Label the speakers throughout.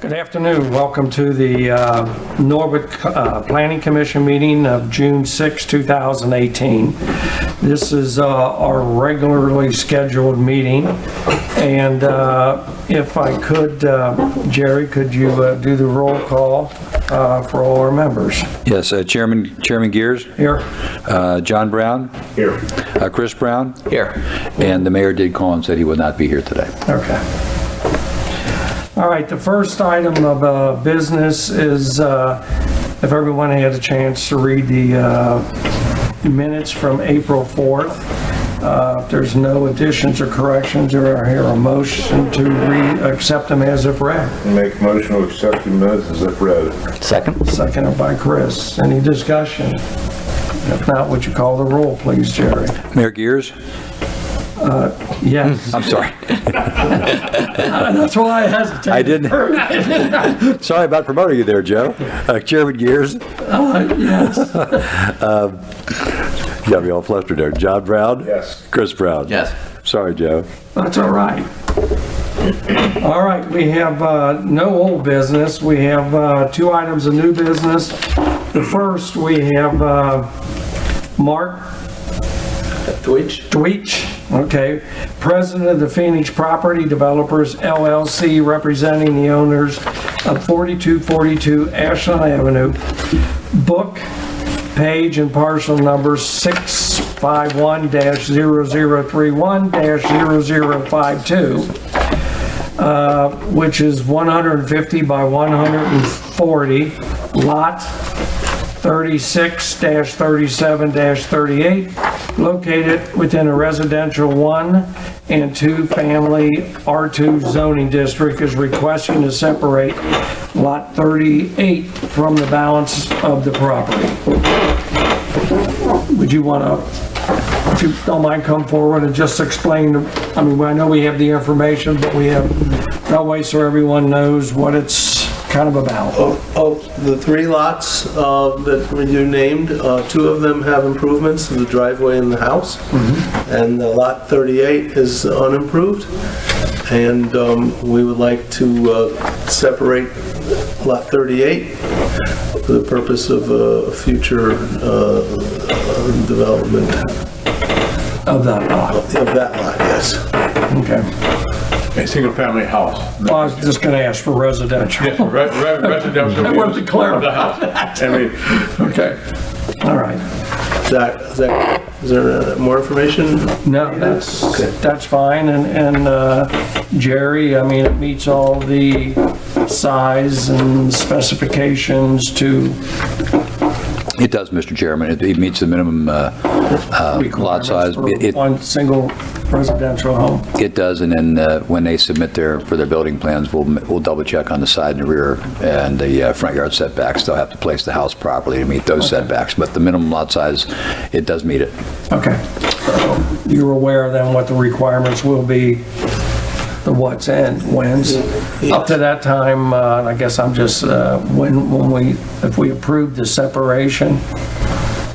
Speaker 1: Good afternoon. Welcome to the Norwood Planning Commission meeting of June 6, 2018. This is our regularly scheduled meeting. And if I could, Jerry, could you do the roll call for all our members?
Speaker 2: Yes, Chairman Gears.
Speaker 1: Here.
Speaker 2: John Brown.
Speaker 3: Here.
Speaker 2: Chris Brown.
Speaker 3: Here.
Speaker 2: And the mayor did call and said he would not be here today.
Speaker 1: Okay. All right, the first item of business is if everyone had a chance to read the minutes from April 4th. If there's no additions or corrections, or I hear a motion to accept them as if read.
Speaker 3: Make a motion to accept the minutes as if read.
Speaker 4: Second.
Speaker 1: Seconded by Chris. Any discussion? If not, would you call the roll, please, Jerry?
Speaker 2: Mayor Gears.
Speaker 1: Yes.
Speaker 2: I'm sorry.
Speaker 1: That's why I hesitated.
Speaker 2: I didn't. Sorry about promoting you there, Joe. Chairman Gears.
Speaker 1: Yes.
Speaker 2: You got me all flustered there. John Brown.
Speaker 3: Yes.
Speaker 2: Chris Brown.
Speaker 4: Yes.
Speaker 2: Sorry, Joe.
Speaker 1: That's all right. All right, we have no old business. We have two items of new business. The first, we have Mark Dweich, okay, president of the Phoenix Property Developers LLC, representing the owners of 4242 Ashland Avenue. Book, page, and parcel numbers 651-0031-0052, which is 150 by 140, lot 36-37-38, located within a residential 1 and 2 family R2 zoning district, is requesting to separate lot 38 from the balance of the property. Would you want to, if you don't mind, come forward and just explain, I mean, I know we have the information, but we have that way so everyone knows what it's kind of about.
Speaker 5: Of the three lots that you named, two of them have improvements to the driveway and the house, and lot 38 is unimproved, and we would like to separate lot 38 for the purpose of future development
Speaker 1: Of that lot.
Speaker 5: of that lot, yes.
Speaker 1: Okay.
Speaker 3: A single-family house.
Speaker 1: Well, I was just going to ask for residential.
Speaker 3: Yes, residential.
Speaker 1: I wanted to clarify.
Speaker 3: The house. I mean,
Speaker 1: Okay. All right.
Speaker 5: Is there more information?
Speaker 1: No, that's fine. And Jerry, I mean, it meets all the size and specifications to
Speaker 2: It does, Mr. Chairman. It meets the minimum lot size.
Speaker 1: for one single residential home.
Speaker 2: It does, and then when they submit for their building plans, we'll double check on the side and the rear and the front yard setbacks. They'll have to place the house properly to meet those setbacks, but the minimum lot size, it does meet it.
Speaker 1: Okay. So you're aware then what the requirements will be, the what's and when's. Up to that time, I guess I'm just, if we approve the separation,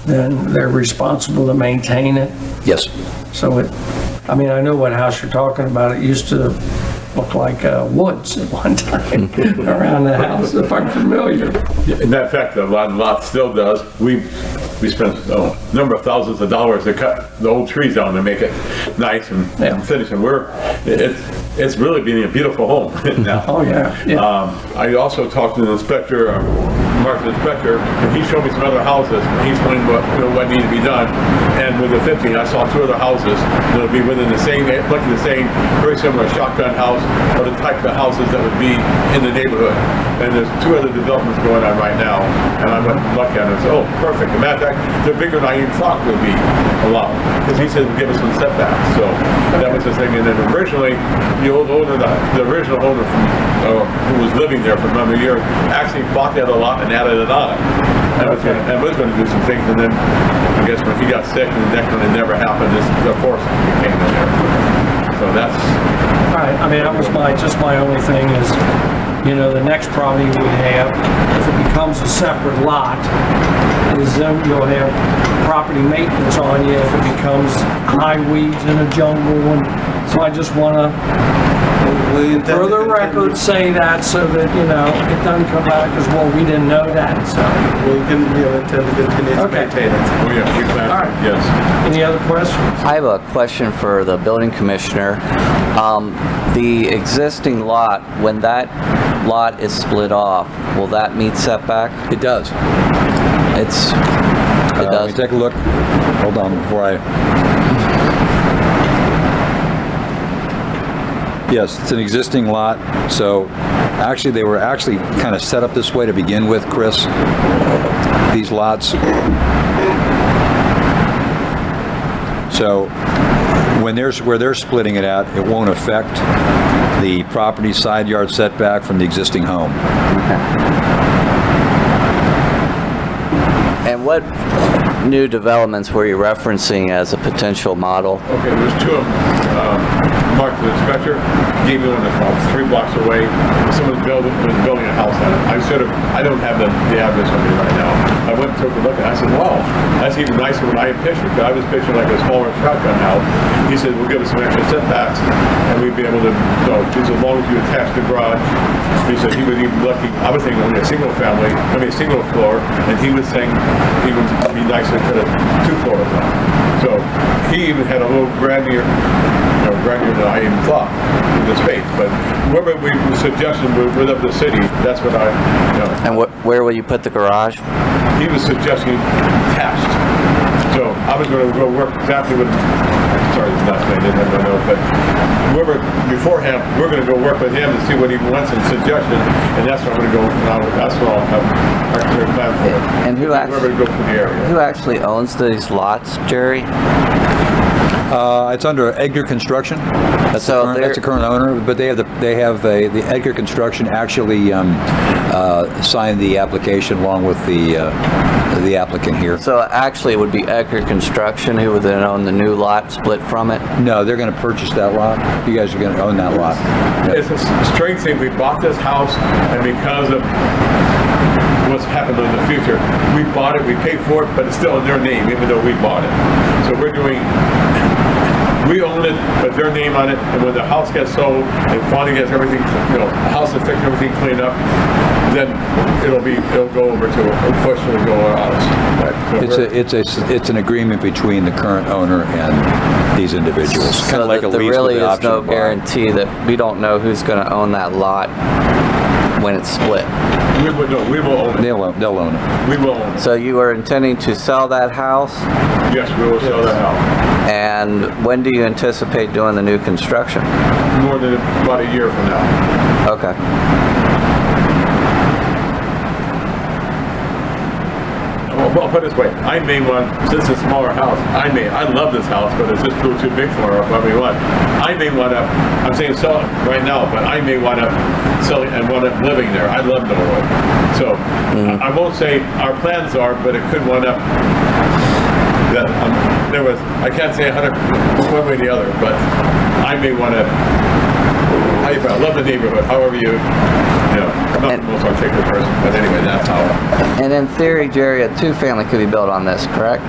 Speaker 1: then they're responsible to maintain it.
Speaker 2: Yes.
Speaker 1: So I mean, I know what house you're talking about. It used to look like woods at one time around the house, if I'm familiar.
Speaker 3: in that fact, the lot still does. We spent a number of thousands of dollars to cut the old trees down to make it nice and finish. And it's really being a beautiful home now.
Speaker 1: Oh, yeah.
Speaker 3: I also talked to the inspector, Mark the inspector, and he showed me some other houses. He explained what needed to be done. And with the 50, I saw two other houses that'll be within the same, luckily the same, very similar shotgun house, or the type of houses that would be in the neighborhood. And there's two other developments going on right now. And I went and looked at it and said, oh, perfect. As a matter of fact, they're bigger than I even thought would be allowed. Because he said, give us some setbacks. So that was the thing. And then originally, the original owner who was living there for a number of years actually bought that a lot and added it on. And was going to do some things, and then I guess when he got sick and the next one, it never happened. The force came in there. So that's
Speaker 1: All right. I mean, that was my only thing is, you know, the next problem you would have, if it becomes a separate lot, is then you'll have property maintenance on you if it becomes high weeds in a jungle. And so I just want to
Speaker 5: We intend to
Speaker 1: For the
Speaker 5: continue-
Speaker 1: record, say that so that, it doesn't come back as, well, we didn't know that, so.
Speaker 5: We intend to continue to
Speaker 1: Okay.
Speaker 5: maintain it.
Speaker 3: Oh, yeah, we plan,
Speaker 1: All right.
Speaker 3: yes.
Speaker 1: Any other questions?
Speaker 4: I have a question for the building commissioner. The existing lot, when that lot is split off, will that meet setback?
Speaker 2: It does.
Speaker 4: It
Speaker 2: Let me
Speaker 4: does.
Speaker 2: take a look. Hold on before I... Yes, it's an existing lot, so actually, they were actually kind of set up this way to begin with, Chris, these lots. So where they're splitting it out, it won't affect the property side yard setback from the existing home.
Speaker 4: And what new developments were you referencing as a potential model?
Speaker 3: Okay, there's two of them. Mark, the inspector, gave me one that's about 3 blocks away. Someone's building a house on it. I don't have the address on me right now. I went and took a look and I said, wow, that's even nicer than I had pictured. But I was picturing like a smaller shotgun house. He said, we'll give us some extra setbacks and we'd be able to, just as long as you attach the garage. He said he was even lucky. I was thinking only a single floor, and he was saying it would be nicer to put a 2 floors on. So he even had a little grander than I even thought in the space. But whoever we suggested with up the city, that's what I,
Speaker 4: And where will you put the garage?
Speaker 3: he was suggesting attached. So I was going to go work exactly with, sorry, not saying I didn't have my notes, but whoever beforehand, we're going to go work with him and see what he wants and suggestions, and that's what I'm going to go, that's what I'll have our clear plan for.
Speaker 4: And who
Speaker 3: Whoever to go for the area.
Speaker 4: Who actually owns these lots, Jerry?
Speaker 2: It's under Edgar Construction. That's
Speaker 4: So
Speaker 2: the current owner, but the Edgar Construction actually signed the application along with the applicant here.
Speaker 4: So actually, it would be Ecker Construction who would then own the new lot split from it?
Speaker 2: No, they're going to purchase that lot. You guys are going to own that lot.
Speaker 3: It's a strange thing. We bought this house, and because of what's happened in the future, we bought it, we paid for it, but it's still in their name, even though we bought it. So we own it, but their name on it, and when the house gets sold, and finally gets everything, the house is fixed, everything cleaned up, then it'll go over to, unfortunately, go on us. So
Speaker 2: It's an agreement between the current owner and these individuals. Kind
Speaker 4: So
Speaker 2: of like a
Speaker 4: that there
Speaker 2: lease
Speaker 4: really
Speaker 2: with the
Speaker 4: is
Speaker 2: option
Speaker 4: no
Speaker 2: to buy.
Speaker 4: guarantee that we don't know who's going to own that lot when it's split.
Speaker 3: we will own it.
Speaker 2: They'll own it.
Speaker 3: We will own it.
Speaker 4: So you are intending to sell that house?
Speaker 3: Yes, we will sell that house.
Speaker 4: And when do you anticipate doing the new construction?
Speaker 3: More than about a year from now.
Speaker 4: Okay.
Speaker 3: Well, put it this way, I may want, since it's a smaller house, I love this house, but it's just too big for her, what we want. I may want to, I'm saying sell it right now, but I may want to sell it and want it living there. I love Norwood. So, I won't say our plans are, but it could wind up that, I can't say 100 one way or the other, but I may want to, I love the neighborhood, however I'm not the most articulate person, but anyway, that's how.
Speaker 4: And in theory, Jerry, a two-family could be built on this, correct?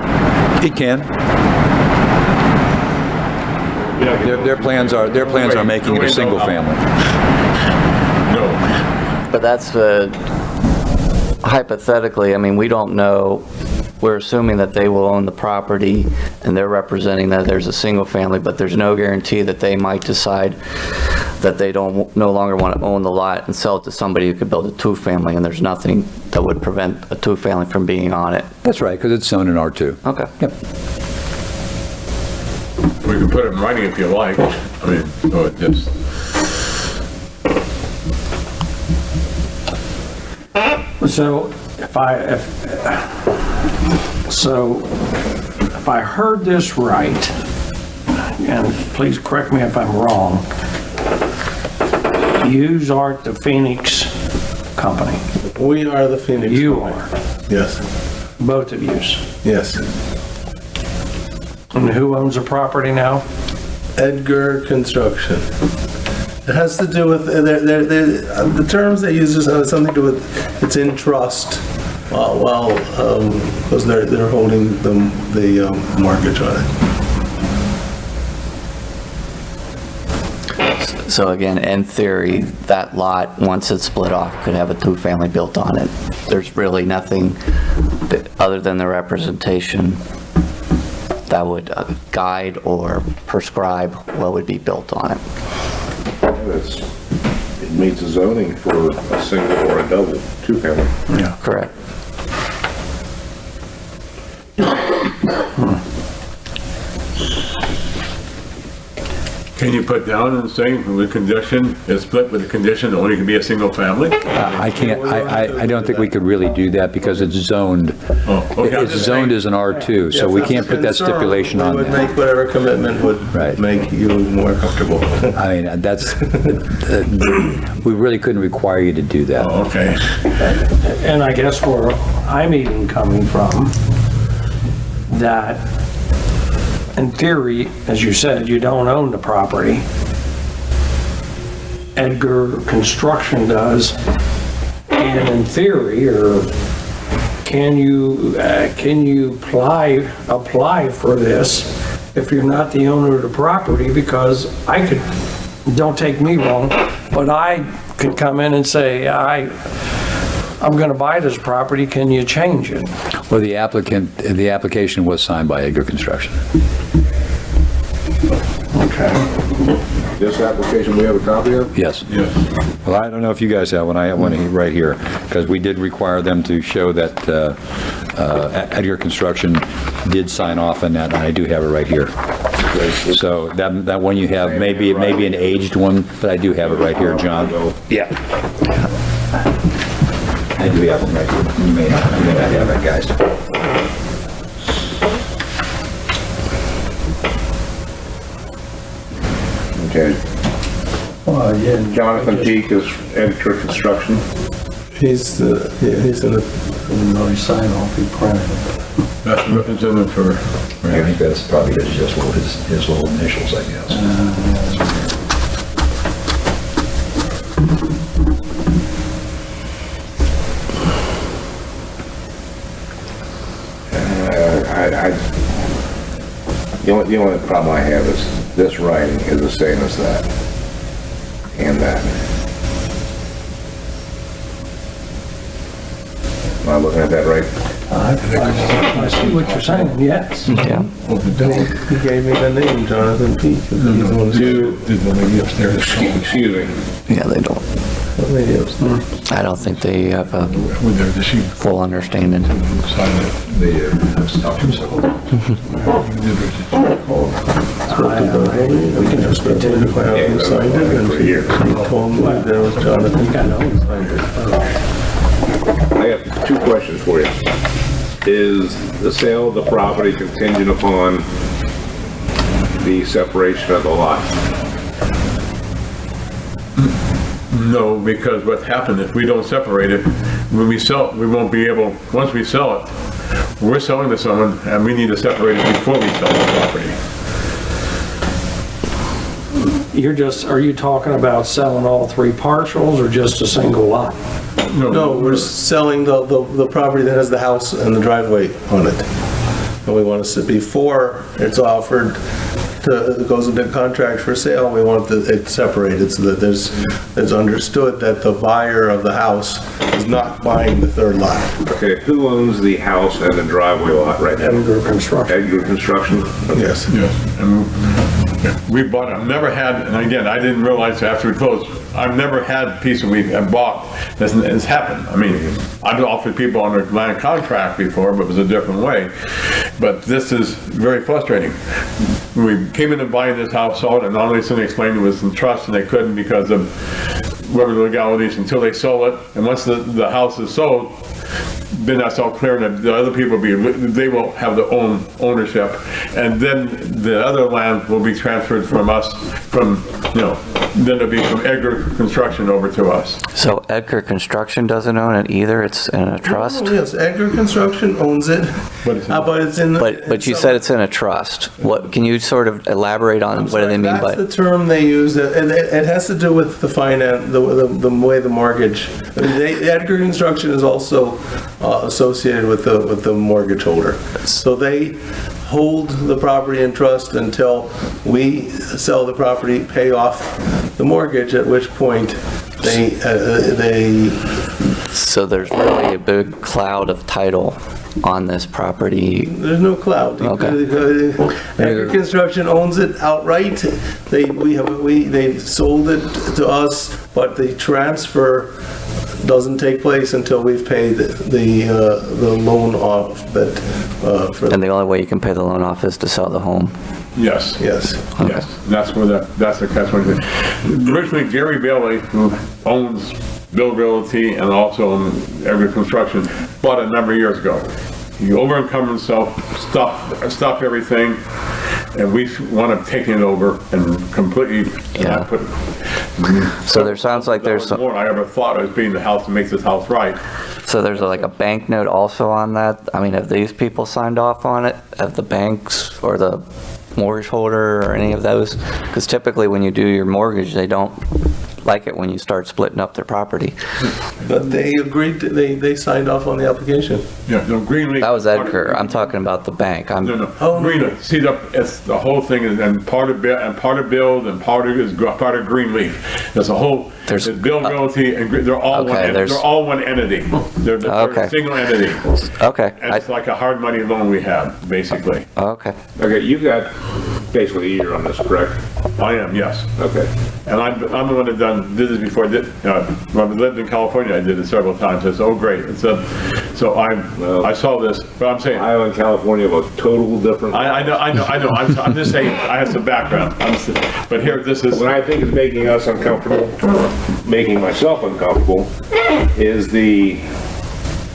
Speaker 2: He can. Their plans are making it a single family.
Speaker 3: No.
Speaker 4: But that's hypothetically, I mean, we don't know. We're assuming that they will own the property and they're representing that there's a single family, but there's no guarantee that they might decide that they no longer want to own the lot and sell it to somebody who could build a two-family, and there's nothing that would prevent a two-family from being on it.
Speaker 2: That's right, because it's zoned in R2.
Speaker 4: Okay.
Speaker 2: Yep.
Speaker 3: We can put it in writing if you like. I mean, so it just.
Speaker 1: So if I heard this right, and please correct me if I'm wrong, yous aren't the Phoenix company.
Speaker 5: We are the Phoenix.
Speaker 1: You
Speaker 5: Company.
Speaker 1: are,
Speaker 5: Yes,
Speaker 1: both of yous.
Speaker 5: yes.
Speaker 1: And who owns the property now?
Speaker 5: Edgar Construction. It has to do with, the terms they use has something to do with, it's in trust, because they're holding the mortgage on it.
Speaker 4: So again, in theory, that lot, once it's split off, could have a two-family built on it. There's really nothing other than the representation that would guide or prescribe what would be built on it.
Speaker 6: It meets the zoning for a single or a double, two-family.
Speaker 4: Correct.
Speaker 3: Can you put down and say with condition, it's split with the condition it only can be a single family?
Speaker 2: I can't, I don't think we could really do that because it's zoned.
Speaker 3: Oh, okay. I'm
Speaker 2: It's
Speaker 3: just
Speaker 2: zoned
Speaker 3: saying-
Speaker 2: as an R2, so
Speaker 5: If
Speaker 2: we
Speaker 5: that's a
Speaker 2: can't put that
Speaker 5: concern,
Speaker 2: stipulation on
Speaker 5: We would
Speaker 2: there.
Speaker 5: make whatever commitment
Speaker 2: Right.
Speaker 5: would make you more comfortable.
Speaker 2: I mean, that's, we really couldn't require you to do that.
Speaker 3: Oh, okay.
Speaker 1: And I guess where I'm even coming from, that in theory, as you said, you don't own the property. Edgar Construction does. And in theory, or can you apply for this if you're not the owner of the property? Because I could, don't take me wrong, but I could come in and say, I'm going to buy this property, can you change it?
Speaker 2: Well, the application was signed by Edgar Construction.
Speaker 1: Okay.
Speaker 6: This application we have a copy of?
Speaker 2: Yes.
Speaker 3: Yes.
Speaker 2: Well, I don't know if you guys have one. I have one right here, because we did require them to show that Edgar Construction did sign off on that, and I do have it right here. So that one you have, maybe it may be an aged one, but I do have it right here, John. Yeah. I do have one right here. You may not have it, guys.
Speaker 6: Okay.
Speaker 1: Well, yeah.
Speaker 6: Jonathan Peak is Edgar Construction.
Speaker 5: He's in the,
Speaker 1: No sign off, he printed it.
Speaker 3: That's representative for,
Speaker 2: I think that's probably just his little initials, I guess.
Speaker 6: The only problem I have is this writing is the same as that and that. Am I looking at that right?
Speaker 1: I see what you're saying, yes.
Speaker 4: Yeah.
Speaker 5: he gave me the name, Jonathan Peak. He's the one who-
Speaker 3: did the lady upstairs.
Speaker 6: Excuse me.
Speaker 4: Yeah, they don't.
Speaker 5: the lady upstairs.
Speaker 4: I don't think they have a
Speaker 3: With their, she
Speaker 4: full understanding.
Speaker 3: signed it.
Speaker 1: We can just continue to
Speaker 5: Find out who signed it, and he told me there was Jonathan. Signed it.
Speaker 6: I have two questions for you. Is the sale of the property contingent upon the separation of the lot?
Speaker 3: No, because what happened, if we don't separate it, when we sell it, we won't be able, once we sell it, we're selling to someone and we need to separate it before we sell the property.
Speaker 1: Are you talking about selling all three partials or just a single lot?
Speaker 5: No, we're selling the property that has the house and the driveway on it. And we want to, before it's offered it goes into contract for sale, we want it separated so that it's understood that the buyer of the house is not buying the third lot.
Speaker 6: Okay, who owns the house and the driveway lot right now?
Speaker 1: Edgar Construction.
Speaker 6: Edgar Construction?
Speaker 5: Yes.
Speaker 3: Yes, and we bought, I've never had, and again, I didn't realize after we closed, I've never had a piece that we have bought that's happened. I mean, I've offered people on their land contract before, but it was a different way. But this is very frustrating. We came in and buying this house, sold it, and all they said, they explained it was in trust, and they couldn't because of whatever legalities until they sold it. And once the house is sold, then that's all clear, and the other people they will have their own ownership, and then the other land will be transferred from us, then it'll be from Edgar Construction over to us.
Speaker 4: So Edgar Construction doesn't own it either, it's in a trust?
Speaker 5: Yes, Edgar Construction owns it,
Speaker 3: But it's-
Speaker 5: but it's in.
Speaker 4: But you said it's in a trust. What, can you sort of elaborate on what do they mean by?
Speaker 5: That's the term they use, and it has to do with the finance, the way the mortgage. I mean, Edgar Construction is also associated with the mortgage holder. So they hold the property in trust until we sell the property, pay off the mortgage, at which point they
Speaker 4: So there's really a big cloud of title on this property.
Speaker 5: there's no cloud.
Speaker 4: Okay.
Speaker 5: Edgar Construction owns it outright. They sold it to us, but the transfer doesn't take place until we've paid the loan off. But for
Speaker 4: And the only way you can pay the loan off is to sell the home.
Speaker 3: Yes.
Speaker 5: yes.
Speaker 3: Yes, that's the catch-22. Originally, Gary Bailey, who owns Bill Realty and also Edgar Construction, bought it a number of years ago. He over-encumbered himself, stopped everything, and we want to take it over and completely
Speaker 4: Yeah.
Speaker 3: put.
Speaker 4: So there sounds like there's some,
Speaker 3: more than I ever thought of being the house to make this house right.
Speaker 4: so there's like a bank note also on that. I mean, have these people signed off on it? Have the banks or the mortgage holder or any of those? Because typically when you do your mortgage, they don't like it when you start splitting up their property.
Speaker 5: But they agreed. They signed off on the application.
Speaker 3: Yeah, no, Greenleaf.
Speaker 4: That was Edgar. I'm talking about the bank.
Speaker 3: No, no.
Speaker 5: Oh, no.
Speaker 3: Greenleaf. See, it's the whole thing is, and part of Build and part of part of Greenleaf. There's a whole.
Speaker 4: There's-
Speaker 3: There's Build Realty and they're all
Speaker 4: Okay,
Speaker 3: they're all one entity. They're
Speaker 4: Okay.
Speaker 3: a single entity.
Speaker 4: Okay.
Speaker 3: And it's like a hard money loan we have, basically.
Speaker 4: Okay.
Speaker 6: Okay, you've got basically a year on this, correct?
Speaker 3: I am, yes.
Speaker 6: Okay.
Speaker 3: And I'm the one that did this before. When I lived in California, I did it several times. It's great. So I saw this, but I'm saying.
Speaker 6: Iowa and California have a total different.
Speaker 3: I know. I'm just saying, I have some background. But here, this is.
Speaker 6: What I think is making us uncomfortable, making myself uncomfortable, is the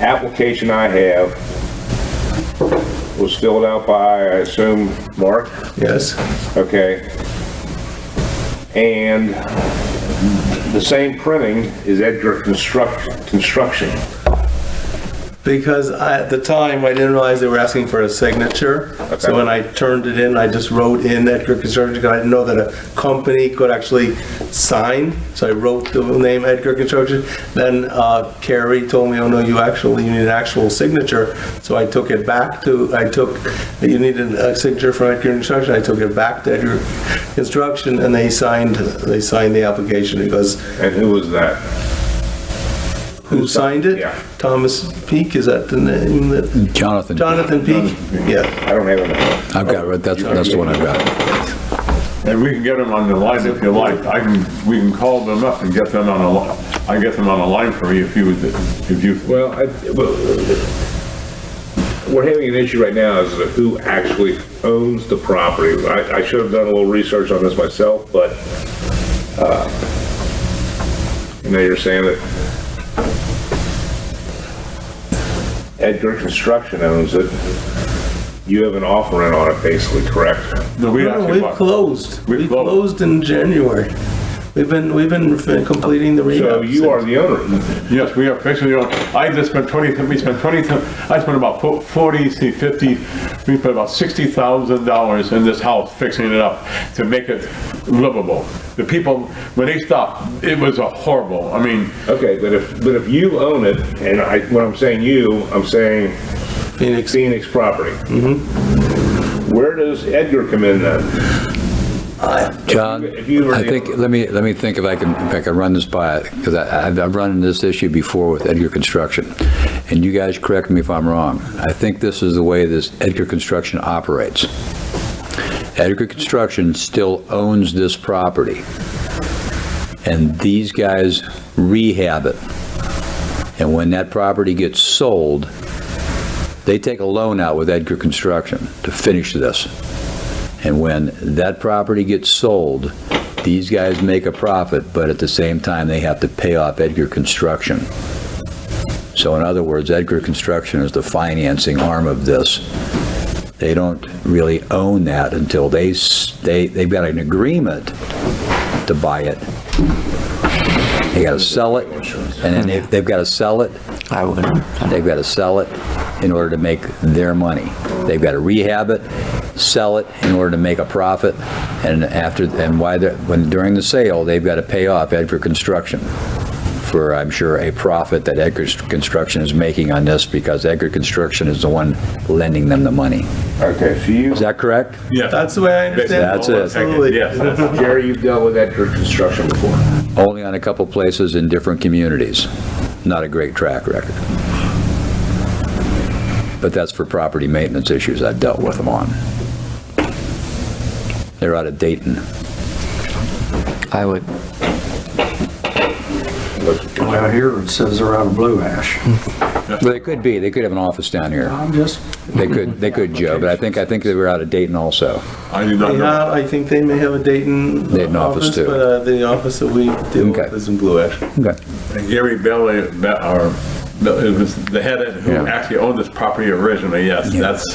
Speaker 6: application I have was filled out by, I assume, Mark,
Speaker 5: Yes.
Speaker 6: okay? And the same printing is Edgar Construction.
Speaker 5: Because at the time, I didn't realize they were asking for a signature. So when I turned it in, I just wrote in Edgar Construction, because I didn't know that a company could actually sign. So I wrote the name Edgar Construction. Then Carrie told me, oh no, you need an actual signature. So I took it back you needed a signature from Edgar Construction. I took it back to Edgar Construction, and they signed the application. Because
Speaker 6: And who was that?
Speaker 5: who signed it?
Speaker 6: Yeah.
Speaker 5: Thomas Peak, is that the name?
Speaker 2: Jonathan.
Speaker 5: Jonathan Peak? Yeah.
Speaker 6: I don't have it.
Speaker 2: I've got it, that's the one I've got.
Speaker 3: And we can get them on the line if you like. We can call them up and get them on a line. I get them on a line for you if you.
Speaker 6: Well, we're having an issue right now as to who actually owns the property. I should have done a little research on this myself, but, you're saying that Edgar Construction owns it. You have an offer in on it, basically, correct?
Speaker 3: No, we
Speaker 5: No,
Speaker 3: actually.
Speaker 5: we've closed.
Speaker 3: We've
Speaker 5: We
Speaker 3: closed.
Speaker 5: closed in January. We've been completing the rehab.
Speaker 6: So you are the owner.
Speaker 3: Yes, we are fixing it. I spent about 50, we put about $60,000 in this house, fixing it up to make it livable. The people, when they stopped, it was a horrible, I mean,
Speaker 6: Okay, but if you own it, and when I'm saying you, I'm saying Phoenix property. Mm-hmm. Where does Edgar come in then?
Speaker 2: John,
Speaker 6: If you were
Speaker 2: I
Speaker 6: the
Speaker 2: think,
Speaker 6: owner.
Speaker 2: let me think if I can run this by, because I've run into this issue before with Edgar Construction, and you guys correct me if I'm wrong. I think this is the way this Edgar Construction operates. Edgar Construction still owns this property, and these guys rehab it. And when that property gets sold, they take a loan out with Edgar Construction to finish this. And when that property gets sold, these guys make a profit, but at the same time, they have to pay off Edgar Construction. So in other words, Edgar Construction is the financing arm of this. They don't really own that until they've got an agreement to buy it. They gotta sell it, and then they've gotta sell it.
Speaker 4: I wouldn't.
Speaker 2: They've got to sell it in order to make their money. They've got to rehab it, sell it in order to make a profit, and during the sale, they've got to pay off Edgar Construction for, I'm sure, a profit that Edgar Construction is making on this, because Edgar Construction is the one lending them the money.
Speaker 6: Okay, so you,
Speaker 2: Is that correct?
Speaker 3: Yes.
Speaker 5: That's the way I understand it.
Speaker 2: That's it.
Speaker 5: Absolutely.
Speaker 3: Yes.
Speaker 6: Jerry, you've dealt with Edgar Construction before.
Speaker 2: Only on a couple places in different communities. Not a great track record. But that's for property maintenance issues I've dealt with them on. They're out of Dayton.
Speaker 4: I would,
Speaker 1: Well, here it says they're out of Blue Ash.
Speaker 2: Well, they could be. They could have an office down here.
Speaker 1: I'm just,
Speaker 2: They could, Joe, but I think they were out of Dayton also.
Speaker 3: I do not know.
Speaker 5: Yeah, I think they may have a Dayton
Speaker 2: Dayton office, too.
Speaker 5: but the office that we deal
Speaker 2: Okay.
Speaker 5: with is in Blue Ash.
Speaker 2: Okay.
Speaker 3: And Gary Bailey, it was the head who
Speaker 2: Yeah.
Speaker 3: actually owned this property originally, yes, that's,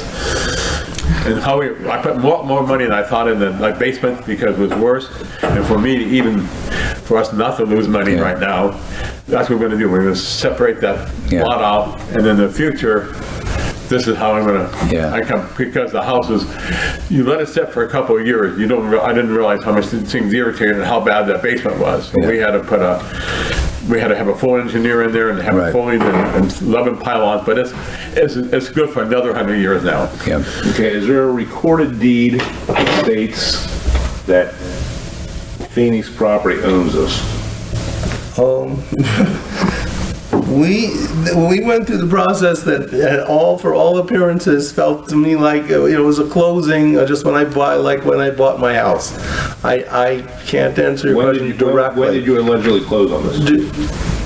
Speaker 3: and I put more money than I thought in the basement because it was worse, and for me, even for us not to lose money
Speaker 2: Yeah.
Speaker 3: right now, that's what we're gonna do, we're gonna separate that
Speaker 2: Yeah.
Speaker 3: lot out, and in the future, this is how I'm gonna,
Speaker 2: Yeah.
Speaker 3: because the house is, you let it sit for a couple of years, I didn't realize how much things irritated and how bad that basement was, so
Speaker 2: Yeah.
Speaker 3: we had to have a full engineer in there and have
Speaker 2: Right.
Speaker 3: it fully and 11 pylons, but it's good for another 100 years now.
Speaker 2: Yeah.
Speaker 6: Okay, is there a recorded deed that states that Phoenix Property owns this?
Speaker 5: We went through the process that for all appearances felt to me like it was a closing just when I bought my house. I can't answer your question directly.
Speaker 6: When did you allegedly close on this?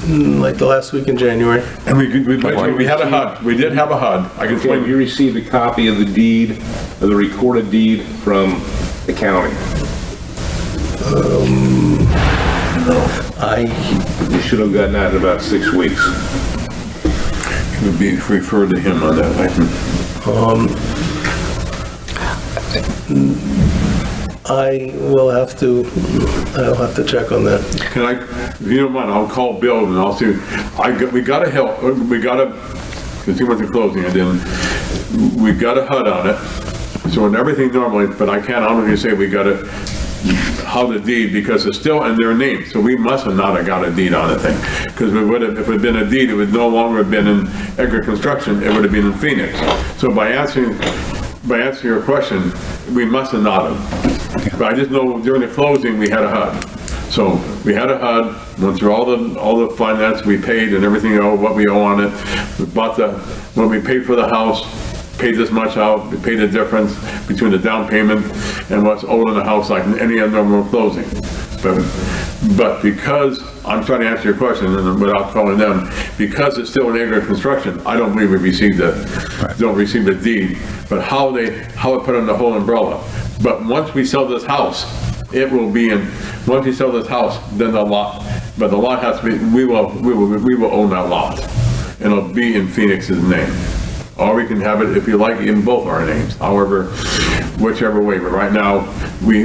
Speaker 5: Like the last week in January.
Speaker 3: And we had a HUD, we did have a HUD. I can
Speaker 6: Okay, you
Speaker 3: explain,
Speaker 6: received a copy of the deed, of the recorded deed from the county. You should have gotten that in about 6 weeks.
Speaker 3: would be referred to him on that.
Speaker 5: I'll have to check on that.
Speaker 3: Can I, if you don't mind, I'll call Bill and I'll see, we gotta help, because he went to closing and then, we got a HUD on it, so in everything normally, but I can't honestly say we got a, how the deed, because it's still in their name, so we must have not have got a deed on the thing. Because we would have, if it had been a deed, it would no longer have been in Edgar Construction, it would have been in Phoenix. So by answering your question, we must have not have. But I just know during the closing, we had a HUD. So we had a HUD, went through all the finance we paid and everything, what we owe on it. We bought when we paid for the house, paid this much out, we paid the difference between the down payment and what's owed in the house, like any other normal closing. But because, I'm trying to answer your question and without calling them, because it's still in Edgar Construction, I don't believe we received don't receive the deed, but how it put on the whole umbrella. But once we sell this house, it will be in, once we sell this house, then the lot, but the lot has to be, we will own that lot. And it'll be in Phoenix's name. Or we can have it, if you like, in both our names, however, whichever way. But right now, we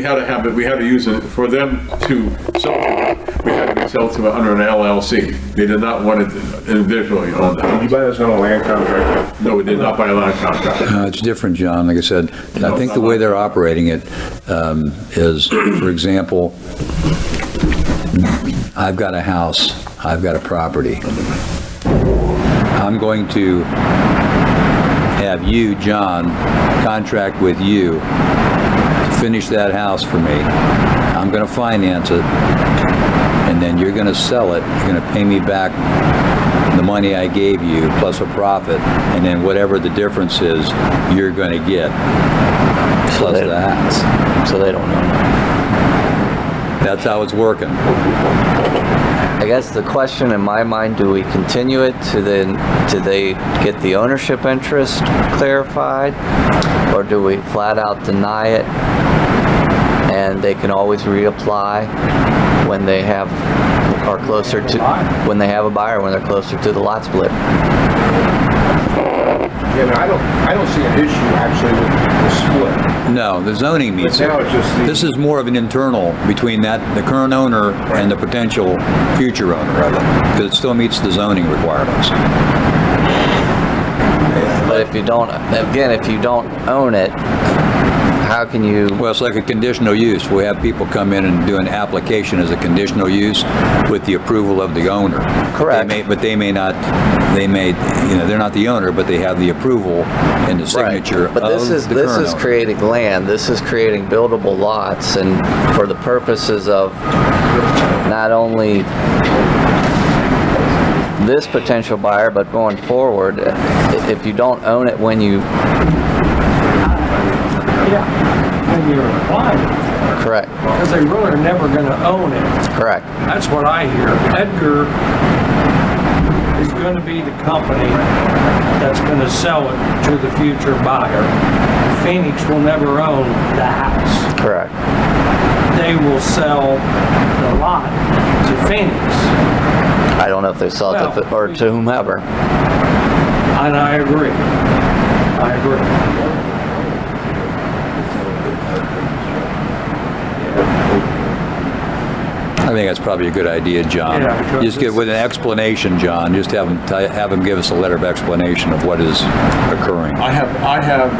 Speaker 3: had to have it, we had to use it for them to sell to, we had to sell to under an LLC. They did not want it individually owned.
Speaker 6: Did you buy this on a land contract?
Speaker 3: No, we did not buy a land contract.
Speaker 2: It's different, John. Like I said, I think the way they're operating it is, for example, I've got a house, I've got a property. I'm going to have you, John, contract with you to finish that house for me. I'm going to finance it, and then you're going to sell it. You're going to pay me back the money I gave you plus a profit, and then whatever the difference is, you're going to get plus
Speaker 4: they-
Speaker 2: the house.
Speaker 4: so they don't know.
Speaker 2: That's how it's working.
Speaker 4: I guess the question in my mind, do we continue it do they get the ownership interest clarified? Or do we flat out deny it and they can always reapply when they have a buyer, when they're closer to the lot split?
Speaker 6: Yeah, no, I don't see an issue actually with the split.
Speaker 2: No, the zoning meets
Speaker 6: But
Speaker 2: it.
Speaker 6: now it's just the-
Speaker 2: This is more of an internal between the current owner and the potential future owner of it, because it still meets the zoning requirements.
Speaker 4: But if you don't own it, how can you,
Speaker 2: Well, it's like a conditional use. We have people come in and do an application as a conditional use with the approval of the owner.
Speaker 4: Correct.
Speaker 2: But they may not, they're not the owner, but they have the approval and the signature of the
Speaker 4: But
Speaker 2: current owner.
Speaker 4: this is creating land, this is creating buildable lots, and for the purposes of not only this potential buyer, but going forward, if you don't own it when you,
Speaker 1: Yeah, when you're applying,
Speaker 4: correct,
Speaker 1: because they really are never gonna own it.
Speaker 4: correct,
Speaker 1: That's what I hear. Edgar is gonna be the company that's gonna sell it to the future buyer. Phoenix will never own the house.
Speaker 4: correct.
Speaker 1: They will sell the lot to Phoenix.
Speaker 4: I don't know if they sell it to, or to whomever.
Speaker 1: And I agree. I agree.
Speaker 2: I think that's probably a good idea, John.
Speaker 1: Yeah, because
Speaker 2: Just give with an explanation, John. Just have them give us a letter of explanation of what is occurring.
Speaker 3: I have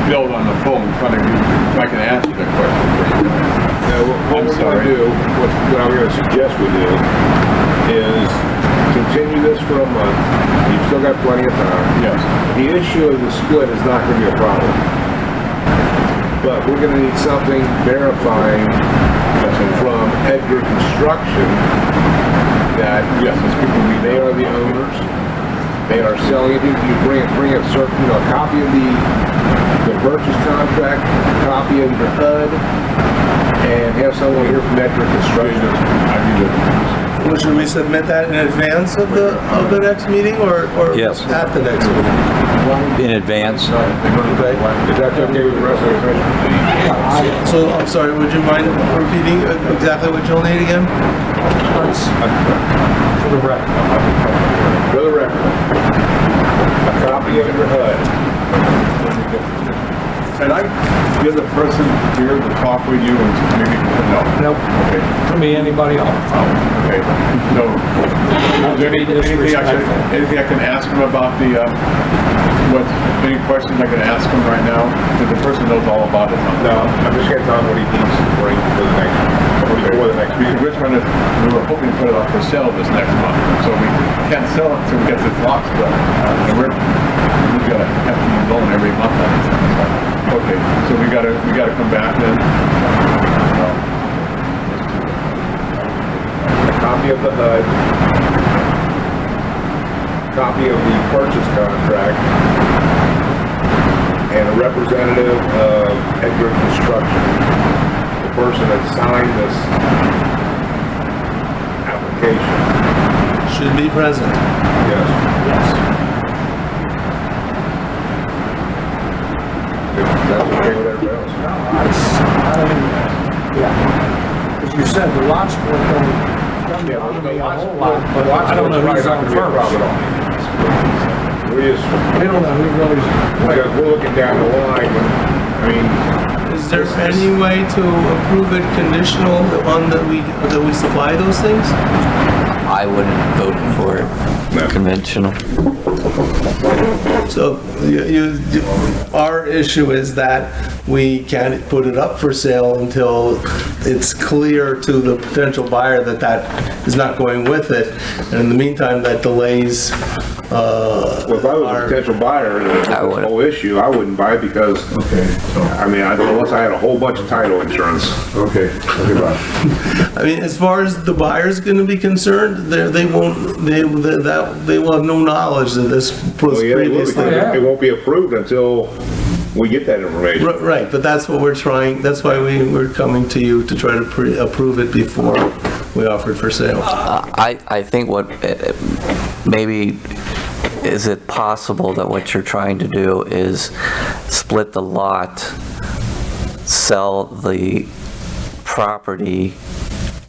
Speaker 3: Bill on the phone trying to, if I can answer that question for you.
Speaker 6: Now, what
Speaker 3: I'm
Speaker 6: we're
Speaker 3: sorry.
Speaker 6: gonna do, what I'm gonna suggest we do is continue this for a month. You've still got plenty of time.
Speaker 3: Yes.
Speaker 6: The issue of the split is not gonna be a problem. But we're gonna need something verifying from Edgar Construction that,
Speaker 3: Yes, it's people we
Speaker 6: they
Speaker 3: know.
Speaker 6: are the owners. They are selling it. You bring a certain, a copy of the purchase contract, a copy of the HUD, and have someone here from Edgar Construction.
Speaker 3: I need to.
Speaker 5: Well, should we submit that in advance of the next meeting or
Speaker 2: Yes.
Speaker 5: at the next meeting?
Speaker 2: In advance.
Speaker 5: Okay.
Speaker 6: Is that okay with the rest of the commission?
Speaker 5: So, I'm sorry, would you mind repeating exactly what you'll need again?
Speaker 1: Let's, for the record.
Speaker 6: For the record, a copy of your HUD.
Speaker 3: Can I get the person here to talk with you and maybe, no?
Speaker 1: Nope.
Speaker 3: Okay,
Speaker 1: Could be anybody else.
Speaker 3: okay. No. Is there anything I can ask him about the, any questions I can ask him right now? Because the person knows all about it.
Speaker 6: No, I'm just gonna tell him what he needs to bring for the next, before the next meeting.
Speaker 3: We're trying to, we were hoping to put it up for sale this next month, so we can't sell it until we get this lot split. And we've got a hefty loan every month on it. Okay, so we gotta come back then.
Speaker 6: A copy of the HUD, copy of the purchase contract, and a representative of Edgar Construction, the person that signed this application.
Speaker 5: Should be present.
Speaker 6: Yes. If that's okay with everybody else.
Speaker 1: Yeah. As you said, the lot split don't be a whole lot, but I don't know who's on first.
Speaker 6: We just,
Speaker 1: We don't know who really,
Speaker 6: because we're looking down the line, I mean,
Speaker 5: Is there any way to approve it conditional on that we supply those things?
Speaker 4: I wouldn't vote for it conventional.
Speaker 5: So our issue is that we can't put it up for sale until it's clear to the potential buyer that that is not going with it. And in the meantime, that delays
Speaker 6: well, if I was a potential buyer in this
Speaker 4: I would.
Speaker 6: whole issue, I wouldn't buy it because,
Speaker 3: Okay, so,
Speaker 6: I mean, unless I had a whole bunch of title insurance.
Speaker 3: okay, Bob.
Speaker 5: I mean, as far as the buyer's going to be concerned, they will have no knowledge that this was
Speaker 6: Well, yeah, they will,
Speaker 5: previously.
Speaker 6: because it won't be approved until we get that information.
Speaker 5: Right, but that's what we're trying, that's why we're coming to you to try to approve it before we offer it for sale.
Speaker 4: I think maybe, is it possible that what you're trying to do is split the lot, sell the property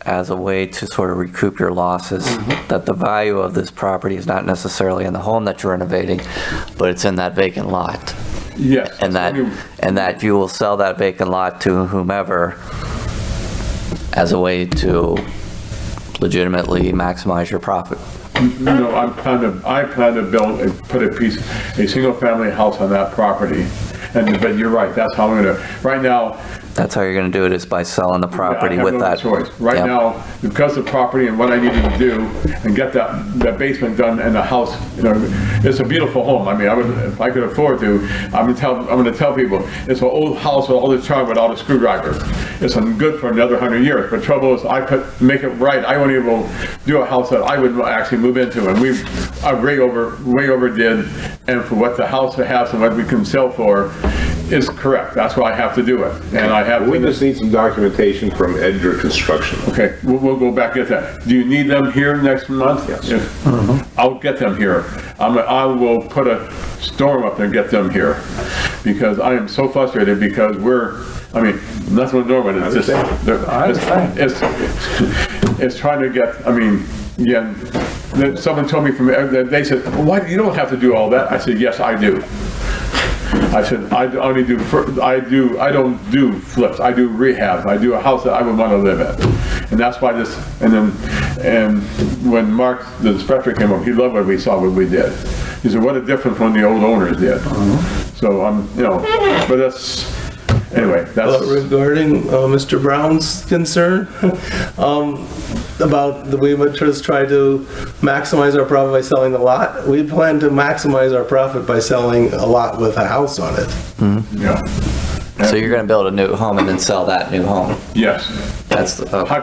Speaker 4: as a way to sort of recoup your losses? That the value of this property is not necessarily in the home that you're renovating, but it's in that vacant lot.
Speaker 3: Yes.
Speaker 4: And that you will sell that vacant lot to whomever as a way to legitimately maximize your profit.
Speaker 3: No, I plan to put a single-family house on that property, but you're right, that's how I'm gonna, right now,
Speaker 4: That's how you're gonna do it, is by selling the property
Speaker 3: I have
Speaker 4: with
Speaker 3: no
Speaker 4: that.
Speaker 3: choice. Right
Speaker 4: Yep.
Speaker 3: now, because of property and what I needed to do and get that basement done and the house, it's a beautiful home. I mean, if I could afford to, I'm gonna tell people, it's an old house with all this charm without a screwdriver. It's good for another 100 years, but trouble is, I could make it right. I won't even do a house that I would actually move into, and I way overdid, and for what the house has and what we can sell for is correct. That's why I have to do it, and I have.
Speaker 6: We just need some documentation from Edgar Construction.
Speaker 3: Okay, we'll go back at that. Do you need them here next month?
Speaker 6: Yes.
Speaker 3: I'll get them here. I will put a storm up there and get them here, because I am so frustrated, because that's what Norman is. Just,
Speaker 1: I understand.
Speaker 3: it's trying to get, someone told me they said, well, why, you don't have to do all that. I said, yes, I do. I said, I don't do flips, I do rehabs, I do a house that I would want to live in. And that's why and when Mark, the inspector, came up, he loved what we did. He said, what a difference when the old owners did. So but anyway, that's.
Speaker 5: Regarding Mr. Brown's concern, we would just try to maximize our profit by selling the lot. We plan to maximize our profit by selling a lot with a house on it.
Speaker 3: Yeah.
Speaker 4: So you're gonna build a new home and then sell that new home?
Speaker 3: Yes.
Speaker 4: That's the,
Speaker 3: High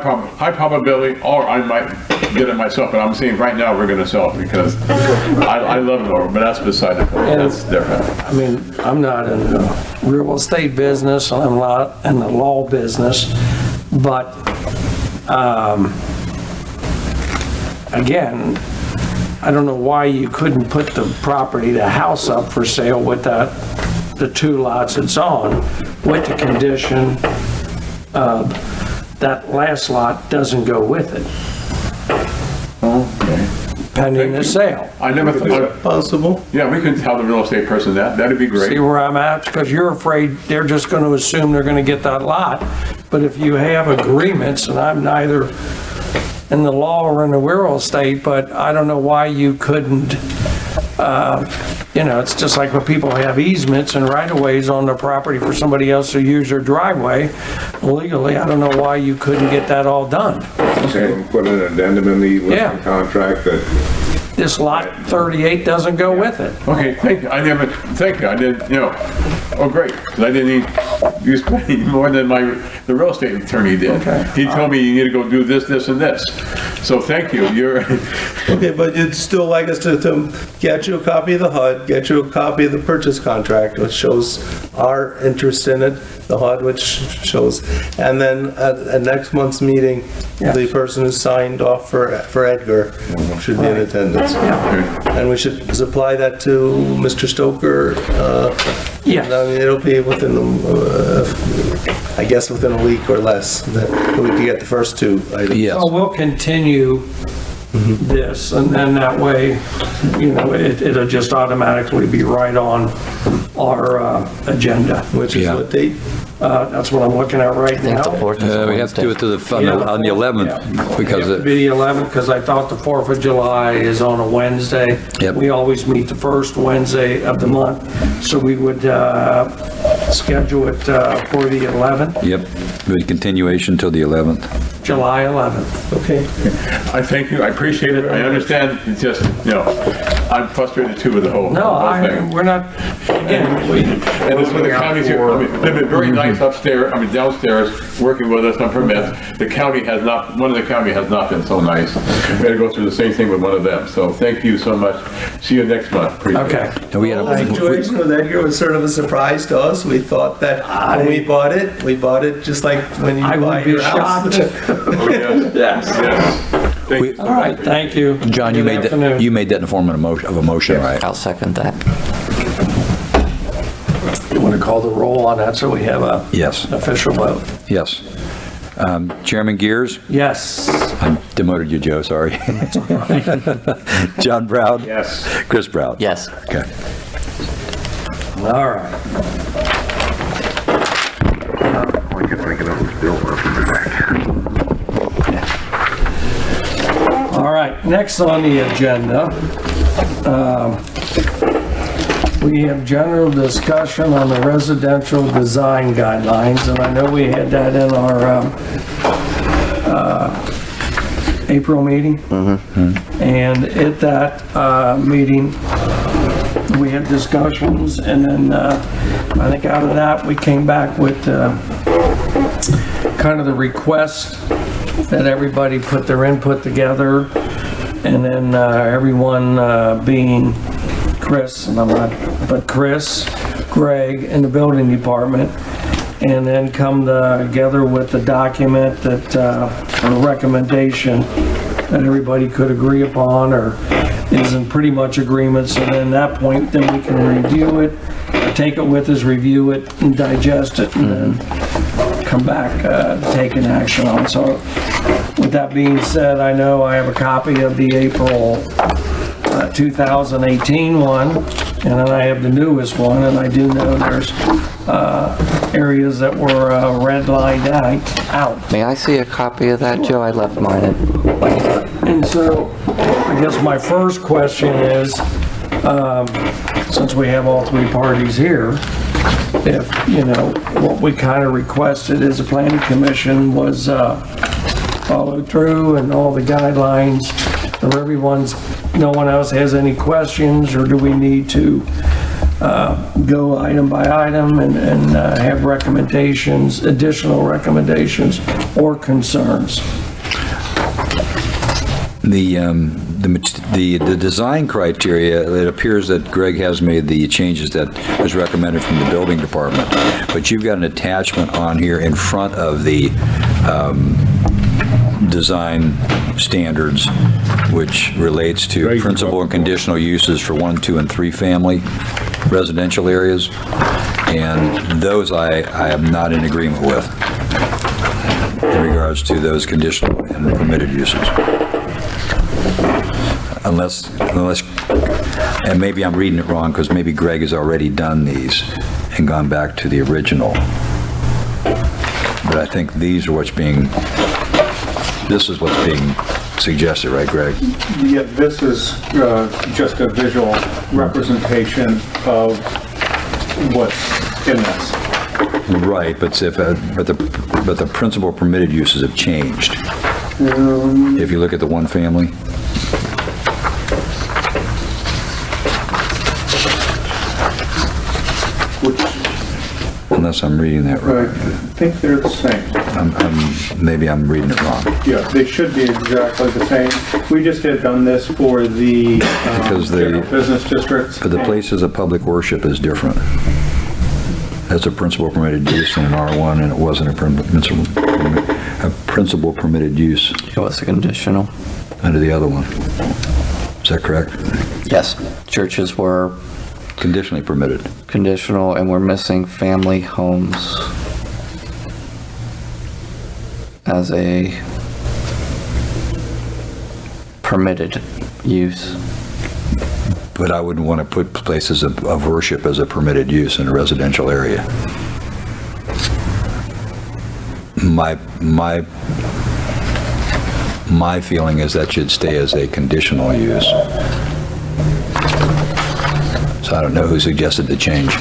Speaker 3: probability, or I might get it myself, but I'm saying right now we're gonna sell it, because I love Norwood, but that's beside the point. That's different.
Speaker 1: I mean, I'm not in the real estate business, and I'm not in the law business, but, again, I don't know why you couldn't put the house up for sale with the 2 lots it's on, with the condition that last lot doesn't go with it,
Speaker 3: Okay.
Speaker 1: pending the sale.
Speaker 3: I never thought,
Speaker 5: Possible.
Speaker 3: yeah, we can tell the real estate person that. That'd be great.
Speaker 1: See where I'm at? Because you're afraid they're just going to assume they're going to get that lot. But if you have agreements, and I'm neither in the law or in the real estate, but I don't know why you couldn't, it's just like when people have easements and right-of-ways on their property for somebody else to use their driveway legally. I don't know why you couldn't get that all done.
Speaker 6: And put an addendum in the
Speaker 1: Yeah.
Speaker 6: listing contract that
Speaker 1: This lot 38 doesn't go with it.
Speaker 3: Okay, thank you. I didn't, oh, great, because I didn't need, you spent more than the real estate attorney did.
Speaker 1: Okay.
Speaker 3: He told me you need to go do this, this, and this. So thank you,
Speaker 5: Okay, but you'd still like us to get you a copy of the HUD, get you a copy of the purchase contract, which shows our interest in it, the HUD, which shows, and then at next month's meeting,
Speaker 1: Yes.
Speaker 5: the person who signed off for Edgar should be in attendance. And we should supply that to Mr. Stoker.
Speaker 1: Yes.
Speaker 5: I mean, it'll be within, I guess, within a week or less, that we can get the first 2 items.
Speaker 2: Yes.
Speaker 1: So we'll continue this, and then that way, it'll just automatically be right on our agenda.
Speaker 5: Which is
Speaker 2: Yeah.
Speaker 5: what date?
Speaker 1: That's what I'm looking at right
Speaker 4: I think the
Speaker 1: now.
Speaker 4: 4th is a
Speaker 2: We have to do it
Speaker 4: Wednesday.
Speaker 2: on the 11th, because
Speaker 1: It would be the 11th, because I thought the 4th of July is on a Wednesday.
Speaker 2: Yep.
Speaker 1: We always meet the first Wednesday of the month, so we would schedule it for the 11th,
Speaker 2: yep, with continuation till the 11th.
Speaker 1: July 11th.
Speaker 5: Okay.
Speaker 3: I thank you, I appreciate it, I understand, it's just, I'm frustrated too with the whole thing.
Speaker 1: We're not, again,
Speaker 3: And it's with the county too. They've been very nice upstairs, downstairs, working with us on permits. The county has not, one of the county has not been so nice. We had to go through the same thing with one of them. So thank you so much. See you next month. Appreciate it.
Speaker 1: okay.
Speaker 2: And we had
Speaker 5: The situation with Edgar was sort of a surprise to us. We thought that when we bought it just like when you
Speaker 1: I
Speaker 5: buy
Speaker 1: would be
Speaker 5: your house.
Speaker 1: shocked.
Speaker 3: Oh, yes.
Speaker 1: Yes.
Speaker 3: Yes. Thank you.
Speaker 1: All right, thank you.
Speaker 2: John, you
Speaker 1: Good
Speaker 2: made that,
Speaker 1: afternoon.
Speaker 2: you made that in the form of a motion, right?
Speaker 4: I'll second that.
Speaker 1: You want to call the roll on that so we have a
Speaker 2: Yes,
Speaker 1: official vote?
Speaker 2: yes. Chairman Gears?
Speaker 1: Yes.
Speaker 2: I demoted you, Joe, sorry. John Brown?
Speaker 6: yes.
Speaker 2: Chris Brown?
Speaker 4: Yes.
Speaker 2: Okay.
Speaker 1: All right. All right, next on the agenda we have general discussion on the residential design guidelines, and I know we had that in our April meeting. And at that meeting, we had discussions, and then I think out of that, we came back with kind of the request that everybody put their input together, and then everyone being Chris, and I'm not, but Chris, Greg, and the building department, and then come together with a document that, a recommendation that everybody could agree upon or is in pretty much agreement. So then at that point, then we can review it, take it with us, review it, and digest it, and then come back, take an action on. So with that being said, I know I have a copy of the April 2018 one, and then I have the newest one, and I do know there's areas that were redlined out.
Speaker 4: May I see a copy of that, Joe? I left mine at...
Speaker 1: And so, I guess my first question is, since we have all three parties here, if, you know, what we kind of requested as a planning commission was followed through and all the guidelines, or no one else has any questions, or do we need to go item by item and have recommendations, additional recommendations or concerns?
Speaker 2: The design criteria, it appears that Greg has made the changes that was recommended from the building department, but you've got an attachment on here in front of the design standards, which relates to principal and conditional uses for 1, 2, and 3 family residential areas, and those I am not in agreement with in regards to those conditional and permitted uses. Unless, and maybe I'm reading it wrong, because maybe Greg has already done these and gone back to the original. But I think these are this is what's being suggested, right, Greg?
Speaker 7: Yeah, this is just a visual representation of what's in this.
Speaker 2: Right, but the principal permitted uses have changed. If you look at the one family. Unless I'm reading that right.
Speaker 7: I think they're the same.
Speaker 2: Maybe I'm reading it wrong.
Speaker 7: Yeah, they should be exactly the same. We just had done this for the general business districts.
Speaker 2: But the places of public worship is different. That's a principal permitted use in an R1, and it wasn't a principal permitted use
Speaker 4: It was a conditional.
Speaker 2: under the other one. Is that correct?
Speaker 4: Yes, churches were
Speaker 2: Conditionally permitted.
Speaker 4: conditional, and we're missing family homes as a permitted use.
Speaker 2: But I wouldn't want to put places of worship as a permitted use in a residential area. My feeling is that should stay as a conditional use. So I don't know who suggested the change.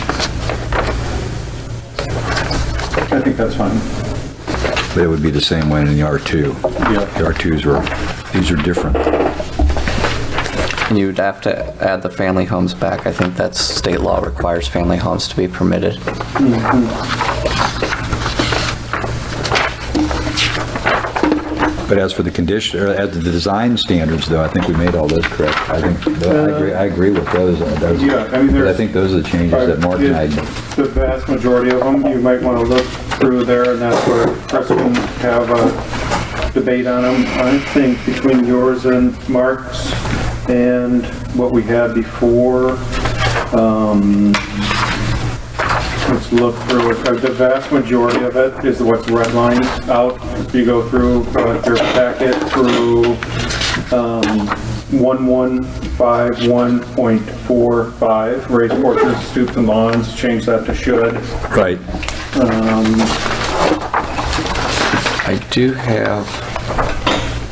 Speaker 7: I think that's fine.
Speaker 2: But it would be the same way in the R2.
Speaker 7: Yeah.
Speaker 2: The R2s these are different.
Speaker 4: And you'd have to add the family homes back. I think that's state law requires family homes to be permitted.
Speaker 2: But as for the condition, or as the design standards, though, I think we made all those correct. I agree with those.
Speaker 7: Yeah, I mean,
Speaker 2: But I think those are the changes that Mark and I...
Speaker 7: The vast majority of them, you might want to look through there, and that's where Chris can have a debate on them. I think between yours and Mark's and what we had before, let's look through it. The vast majority of it is what's redlined out. If you go through your packet through 1151.45, raised porches, stoops and lawns, change that to should.
Speaker 2: Right.
Speaker 4: I do have,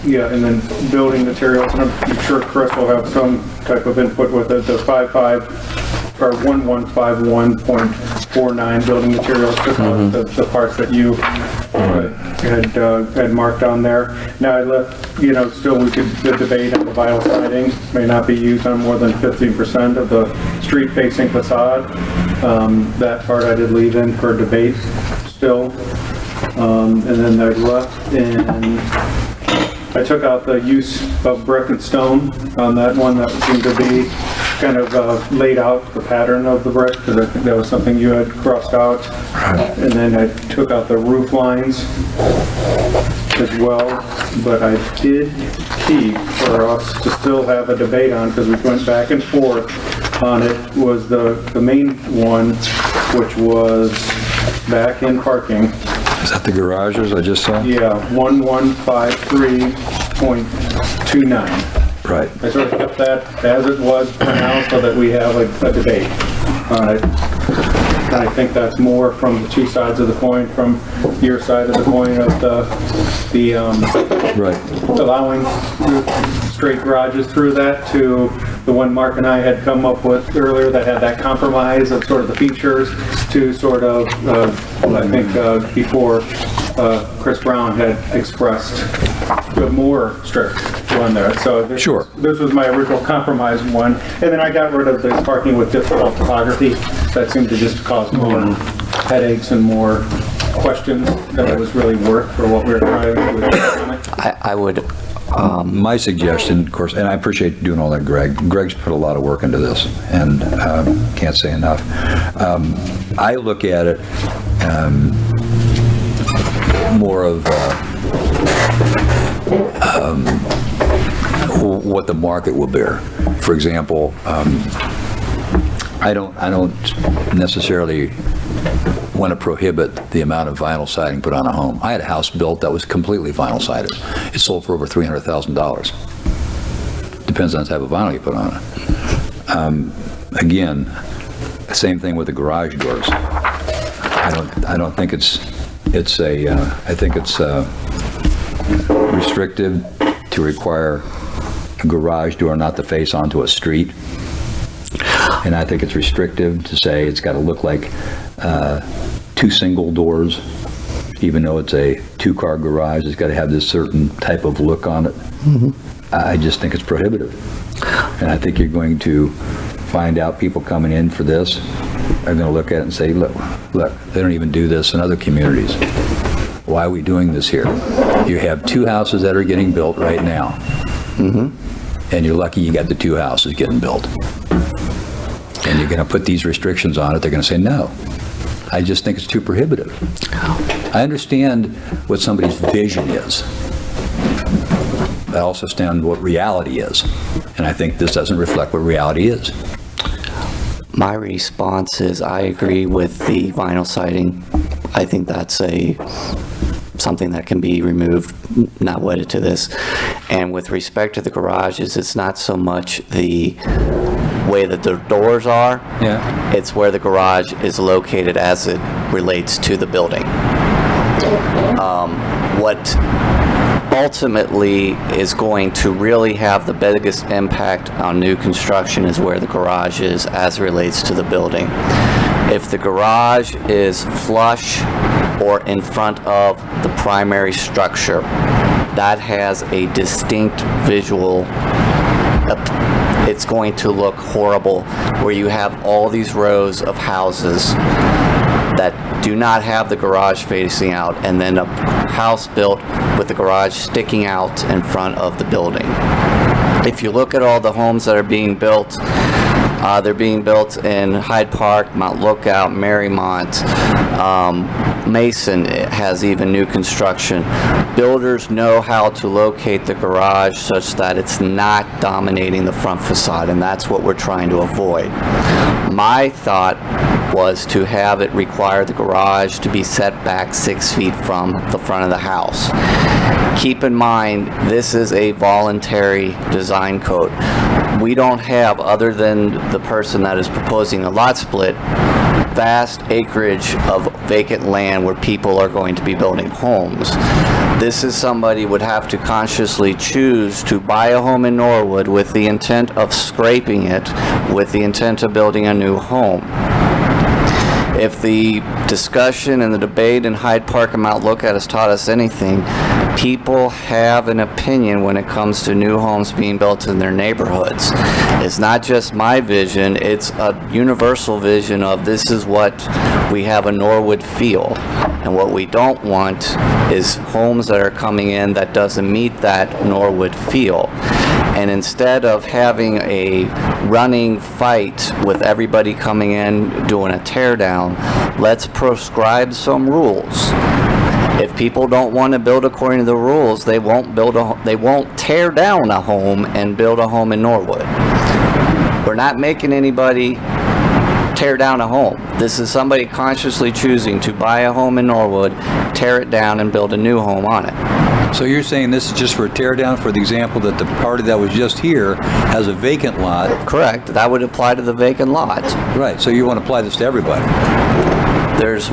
Speaker 7: Yeah, and then building materials, and I'm sure Chris will have some type of input with it. The 5.5 or 1151.49 building materials, took out the parts that you had marked on there. Now I left, still we could debate on the vinyl siding, may not be used on more than 15% of the street facing facade. That part I did leave in for debate still. And then I left in, I took out the use of brick and stone on that one. That seemed to be kind of laid out the pattern of the brick, because I think that was something you had crossed out. And then I took out the roof lines as well, but I did keep, for us to still have a debate on, because we went back and forth on it, was the main one, which was back in parking.
Speaker 2: Is that the garages I just saw?
Speaker 7: Yeah, 1153.29.
Speaker 2: Right.
Speaker 7: I sort of kept that as it was for now, so that we have a debate on it. And I think that's more from the two sides of the coin, from your side of the coin of the
Speaker 2: Right.
Speaker 7: allowing straight garages through that, to the one Mark and I had come up with earlier that had that compromise of sort of the features, to sort of, I think before Chris Brown had expressed the more strict one there. So this was my original compromise one. And then I got rid of the parking with difficult topography. That seemed to just cause more headaches and more questions than it was really worth for what we were trying to do.
Speaker 4: I would,
Speaker 2: My suggestion, of course, and I appreciate doing all that, Greg. Greg's put a lot of work into this, and can't say enough. I look at it more of what the market will bear. For example, I don't necessarily want to prohibit the amount of vinyl siding put on a home. I had a house built that was completely vinyl sided. It sold for over $300,000. Depends on the type of vinyl you put on it. Again, same thing with the garage doors. I don't think I think it's restrictive to require a garage door not to face onto a street. And I think it's restrictive to say it's got to look like two single doors, even though it's a two-car garage. It's got to have this certain type of look on it. I just think it's prohibitive. And I think you're going to find out people coming in for this are going to look at it and say, look, they don't even do this in other communities. Why are we doing this here? You have two houses that are getting built right now. And you're lucky you got the two houses getting built. And you're going to put these restrictions on it, they're going to say no. I just think it's too prohibitive. I understand what somebody's vision is. I also understand what reality is. And I think this doesn't reflect what reality is.
Speaker 4: my response is I agree with the vinyl siding. I think that's something that can be removed, not wedded to this. And with respect to the garages, it's not so much the way that the doors are.
Speaker 2: Yeah.
Speaker 4: It's where the garage is located as it relates to the building. What ultimately is going to really have the biggest impact on new construction is where the garage is as it relates to the building. If the garage is flush or in front of the primary structure, that has a distinct visual. It's going to look horrible where you have all these rows of houses that do not have the garage facing out, and then a house built with the garage sticking out in front of the building. If you look at all the homes that are being built, they're being built in Hyde Park, Mount Lookout, Marymount, Mason has even new construction. Builders know how to locate the garage such that it's not dominating the front facade, and that's what we're trying to avoid. My thought was to have it require the garage to be set back 6 feet from the front of the house. Keep in mind, this is a voluntary design code. we don't have, other than the person that is proposing a lot split, vast acreage of vacant land where people are going to be building homes. This is somebody would have to consciously choose to buy a home in Norwood with the intent of scraping it, with the intent of building a new home. If the discussion and the debate in Hyde Park and Mount Lookout has taught us anything, people have an opinion when it comes to new homes being built in their neighborhoods. It's not just my vision, it's a universal vision of this is what we have a Norwood feel. And what we don't want is homes that are coming in that doesn't meet that Norwood feel. And instead of having a running fight with everybody coming in doing a tear down, let's prescribe some rules. If people don't want to build according to the rules, they won't tear down a home and build a home in Norwood. We're not making anybody tear down a home. This is somebody consciously choosing to buy a home in Norwood, tear it down, and build a new home on it.
Speaker 2: So you're saying this is just for a tear down, for the example that the party that was just here has a vacant lot?
Speaker 4: Correct. That would apply to the vacant lot.
Speaker 2: Right, so you want to apply this to everybody?
Speaker 4: There's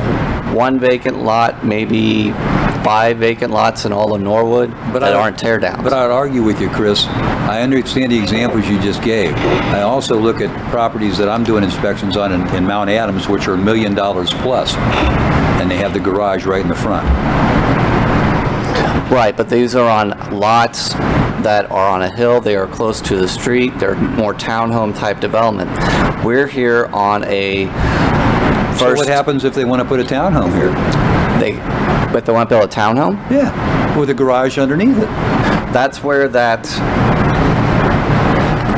Speaker 4: one vacant lot, maybe 5 vacant lots in all of Norwood that aren't tear downs.
Speaker 2: But I would argue with you, Chris. I understand the examples you just gave. I also look at properties that I'm doing inspections on in Mount Adams, which are $1 million plus, and they have the garage right in the front.
Speaker 4: Right, but these are on lots that are on a hill, they are close to the street, they're more townhome type development. We're here on a
Speaker 2: So what happens if they want to put a townhome here?
Speaker 4: But they want to build a townhome?
Speaker 2: Yeah, with a garage underneath it.
Speaker 4: That's where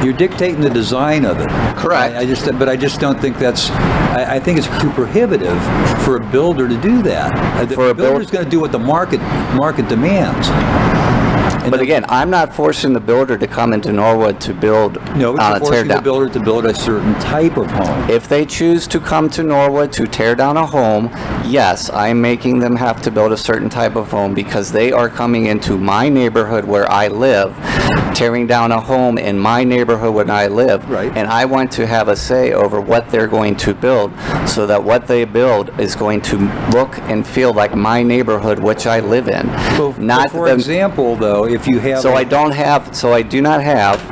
Speaker 2: You're dictating the design of it.
Speaker 4: Correct.
Speaker 2: But I just don't think that's. I think it's too prohibitive for a builder to do that. The builder's going to do what the market demands.
Speaker 4: But again, I'm not forcing the builder to come into Norwood to build
Speaker 2: No, but
Speaker 4: on
Speaker 2: you're
Speaker 4: a tear
Speaker 2: forcing the
Speaker 4: down.
Speaker 2: builder to build a certain type of home.
Speaker 4: If they choose to come to Norwood to tear down a home, yes, I'm making them have to build a certain type of home because they are coming into my neighborhood where I live, tearing down a home in my neighborhood where I live.
Speaker 2: Right.
Speaker 4: And I want to have a say over what they're going to build so that what they build is going to look and feel like my neighborhood which I live in.
Speaker 2: But for example, though, if you have...
Speaker 4: So I do not have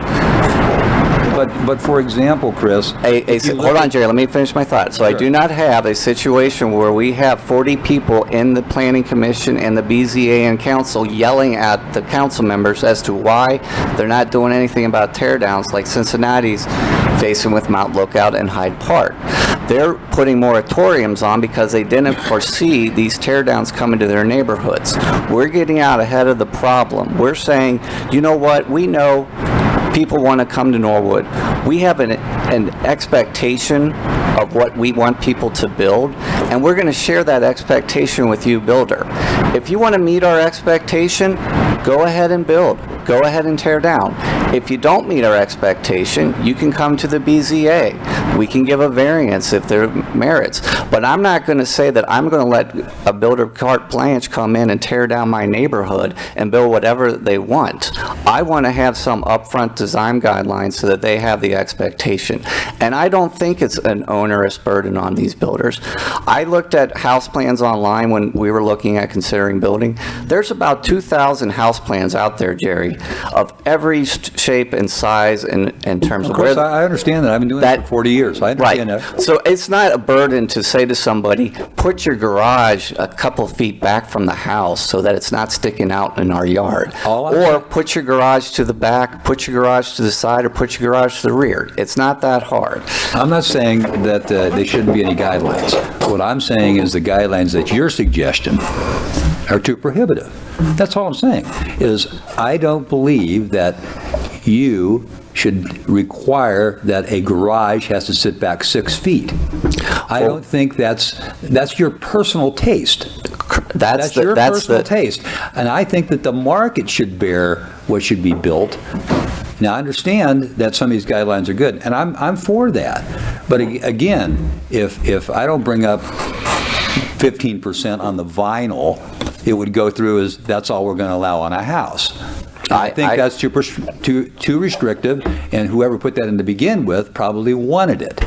Speaker 2: But for example, Chris...
Speaker 4: hold on, Jerry, let me finish my thought. So I do not have a situation where we have 40 people in the Planning Commission and the BZA and council yelling at the council members as to why they're not doing anything about tear downs like Cincinnati's facing with Mount Lookout and Hyde Park. They're putting moratoriums on because they didn't foresee these tear downs coming to their neighborhoods. We're getting out ahead of the problem. We're saying, you know what, we know people want to come to Norwood. We have an expectation of what we want people to build, and we're going to share that expectation with you, builder. If you want to meet our expectation, go ahead and build. Go ahead and tear down. If you don't meet our expectation, you can come to the BZA. We can give a variance if there are merits. But I'm not going to say that I'm going to let a builder carte blanche come in and tear down my neighborhood and build whatever they want. I want to have some upfront design guidelines so that they have the expectation. And I don't think it's an onerous burden on these builders. I looked at house plans online when we were looking at considering building. There's about 2,000 house plans out there, Jerry, of every shape and size in terms of
Speaker 2: course,
Speaker 4: where...
Speaker 2: I understand that. I've been doing that for 40 years. I understand that.
Speaker 4: So it's not a burden to say to somebody, put your garage a couple feet back from the house so that it's not sticking out in our yard. Or put your garage to the back, put your garage to the side, or put your garage to the rear. It's not that hard.
Speaker 2: I'm not saying that there shouldn't be any guidelines. What I'm saying is the guidelines that your suggestion are too prohibitive. That's all I'm saying, is I don't believe that you should require that a garage has to sit back 6 feet. I don't think that's your personal taste. That's your personal taste. And I think that the market should bear what should be built. Now, I understand that some of these guidelines are good, and I'm for that. But again, if I don't bring up 15% on the vinyl, it would go through as that's all we're going to allow on a house. I think that's too restrictive, and whoever put that in to begin with probably wanted it.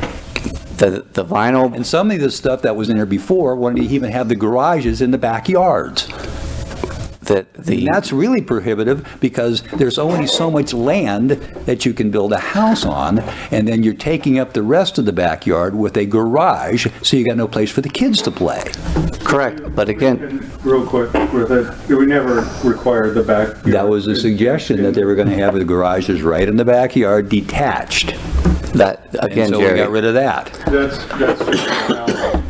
Speaker 4: The vinyl,
Speaker 2: And some of the stuff that was in there before wanted to even have the garages in the backyards. And that's really prohibitive because there's only so much land that you can build a house on, and then you're taking up the rest of the backyard with a garage, so you got no place for the kids to play.
Speaker 4: correct, but again,
Speaker 7: And real quick, with it, we never required the back.
Speaker 2: That was a suggestion that they were going to have the garages right in the backyard detached.
Speaker 4: that,
Speaker 2: And
Speaker 4: again,
Speaker 2: so we got
Speaker 4: Jerry,
Speaker 2: rid of that.
Speaker 7: That's accessible.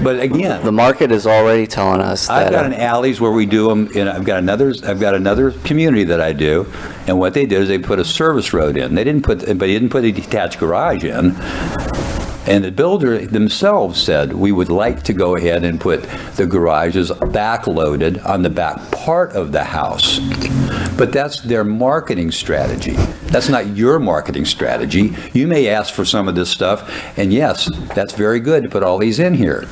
Speaker 2: But again,
Speaker 4: the market is already telling us
Speaker 2: I've
Speaker 4: that,
Speaker 2: got an alleys where we do them, and I've got another community that I do, and what they did is they put a service road in. They didn't put a detached garage in. And the builder themselves said, we would like to go ahead and put the garages backloaded on the back part of the house. But that's their marketing strategy. That's not your marketing strategy. You may ask for some of this stuff, and yes, that's very good to put all these in here.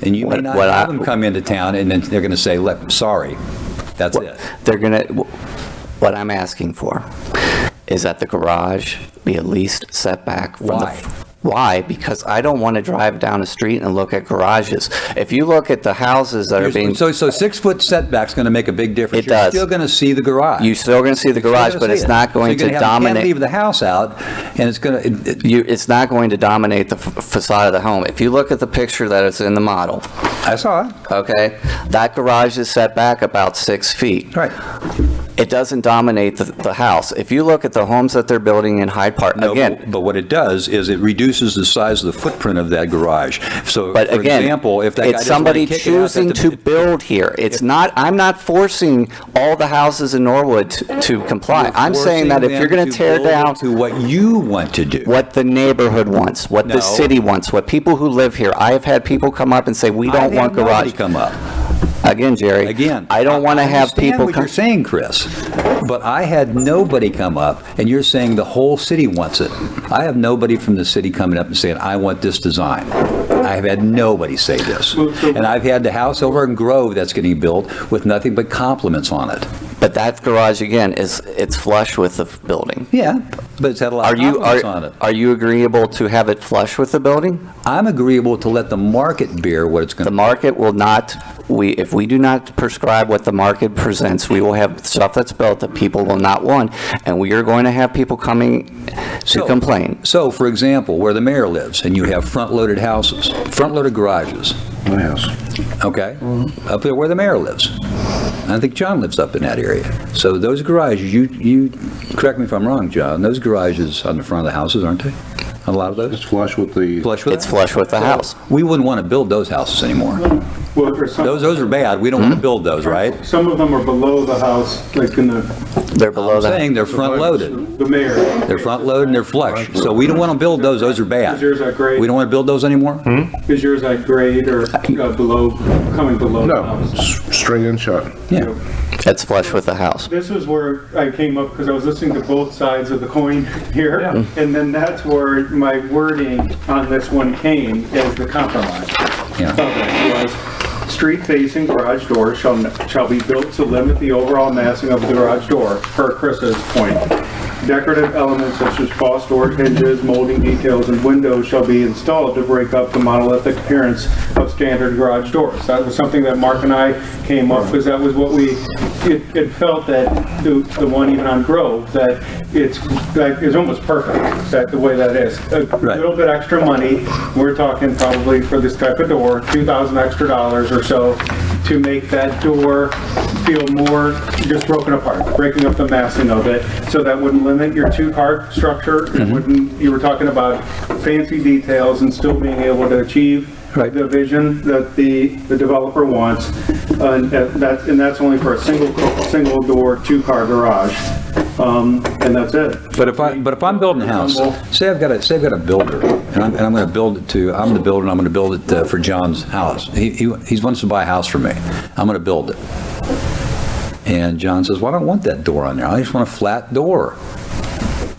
Speaker 2: And you may not have them come into town, and then they're going to say, sorry, that's it.
Speaker 4: they're gonna, what I'm asking for is that the garage be at least set back from
Speaker 2: Why?
Speaker 4: Why? Because I don't want to drive down the street and look at garages. If you look at the houses that are being,
Speaker 2: So 6-foot setback's going to make a big difference.
Speaker 4: It does.
Speaker 2: You're still going to see the garage.
Speaker 4: you're still going to see the garage, but it's not going to
Speaker 2: You can't
Speaker 4: dominate.
Speaker 2: leave the house out, and it's going to,
Speaker 4: It's not going to dominate the facade of the home. If you look at the picture that is in the model,
Speaker 2: I saw it.
Speaker 4: okay, that garage is set back about 6 feet.
Speaker 2: Right.
Speaker 4: It doesn't dominate the house. If you look at the homes that they're building in Hyde Park,
Speaker 2: No,
Speaker 4: again,
Speaker 2: but what it does is it reduces the size of the footprint of that garage. So,
Speaker 4: but
Speaker 2: for
Speaker 4: again,
Speaker 2: example, if that guy
Speaker 4: it's
Speaker 2: doesn't want
Speaker 4: somebody
Speaker 2: to kick it out,
Speaker 4: choosing
Speaker 2: that-
Speaker 4: to build here. It's not, I'm not forcing all the houses in Norwood to comply. I'm saying that if you're going to tear down
Speaker 2: to what you want to do.
Speaker 4: what the neighborhood wants, what the
Speaker 2: No.
Speaker 4: city wants, what people who live here, I have had people come up and say, we don't
Speaker 2: I've
Speaker 4: want
Speaker 2: had nobody
Speaker 4: garage.
Speaker 2: come up.
Speaker 4: Again, Jerry.
Speaker 2: Again,
Speaker 4: I don't want to have
Speaker 2: understand
Speaker 4: people
Speaker 2: what
Speaker 4: come.
Speaker 2: you're saying, Chris, but I had nobody come up, and you're saying the whole city wants it. I have nobody from the city coming up and saying, I want this design. I have had nobody say this. And I've had the house over in Grove that's getting built with nothing but compliments on it.
Speaker 4: But that garage, again, it's flush with the building.
Speaker 2: Yeah, but it's had a lot
Speaker 4: Are
Speaker 2: of
Speaker 4: you,
Speaker 2: compliments on it.
Speaker 4: are you agreeable to have it flush with the building?
Speaker 2: I'm agreeable to let the market bear what it's going
Speaker 4: The
Speaker 2: to.
Speaker 4: market will not, if we do not prescribe what the market presents, we will have stuff that's built that people will not want, and we are going to have people coming to complain.
Speaker 2: So, for example, where the mayor lives, and you have front-loaded houses, front-loaded garages.
Speaker 6: My house.
Speaker 2: Okay, up there where the mayor lives. I think John lives up in that area. So those garages, you correct me if I'm wrong, John, those garages on the front of the houses, aren't they? A lot of
Speaker 6: It's
Speaker 2: those?
Speaker 6: flush with the...
Speaker 2: Flush with
Speaker 4: It's
Speaker 2: that?
Speaker 4: flush with the house.
Speaker 2: We wouldn't want to build those houses anymore.
Speaker 7: Well, there's some-
Speaker 2: Those are bad. We don't want to build those, right?
Speaker 7: Some of them are below the house, like in the...
Speaker 4: They're below
Speaker 2: I'm
Speaker 4: that.
Speaker 2: saying they're front-loaded.
Speaker 7: The mayor.
Speaker 2: They're front-loaded and they're flush. So we don't want to build those. Those are bad.
Speaker 7: Is yours at grade?
Speaker 2: We don't want to build those anymore?
Speaker 7: Is yours at grade or below, coming below the
Speaker 6: No,
Speaker 7: house?
Speaker 6: straight in shot.
Speaker 2: Yeah.
Speaker 4: It's flush with the house.
Speaker 7: This is where I came up because I was listening to both sides of the coin here. And then that's where my wording on this one came as the compromise.
Speaker 2: Yeah.
Speaker 7: Okay, was street-facing garage doors shall be built to limit the overall massing of the garage door, per Chris's point. Decorative elements such as false door hinges, molding details, and windows shall be installed to break up the monolithic appearance of standard garage doors. That was something that Mark and I came up, because that was what it felt that the one even on Grove, that it's almost perfect, that the way that is. A
Speaker 2: Right.
Speaker 7: little bit extra money, we're talking probably for this type of door, $2,000 extra or so, to make that door feel more just broken apart, breaking up the massing of it, so that wouldn't limit your two-car structure. It wouldn't, you were talking about fancy details and still being able to achieve
Speaker 2: Right.
Speaker 7: the vision that the developer wants, and that's only for a single door, two-car garage, and that's it.
Speaker 2: But if I'm building a house, say I've got a builder, and I'm going to build it to, I'm the builder, and I'm going to build it for John's house. He wants to buy a house from me. I'm going to build it. And John says, well, I don't want that door on there. I just want a flat door.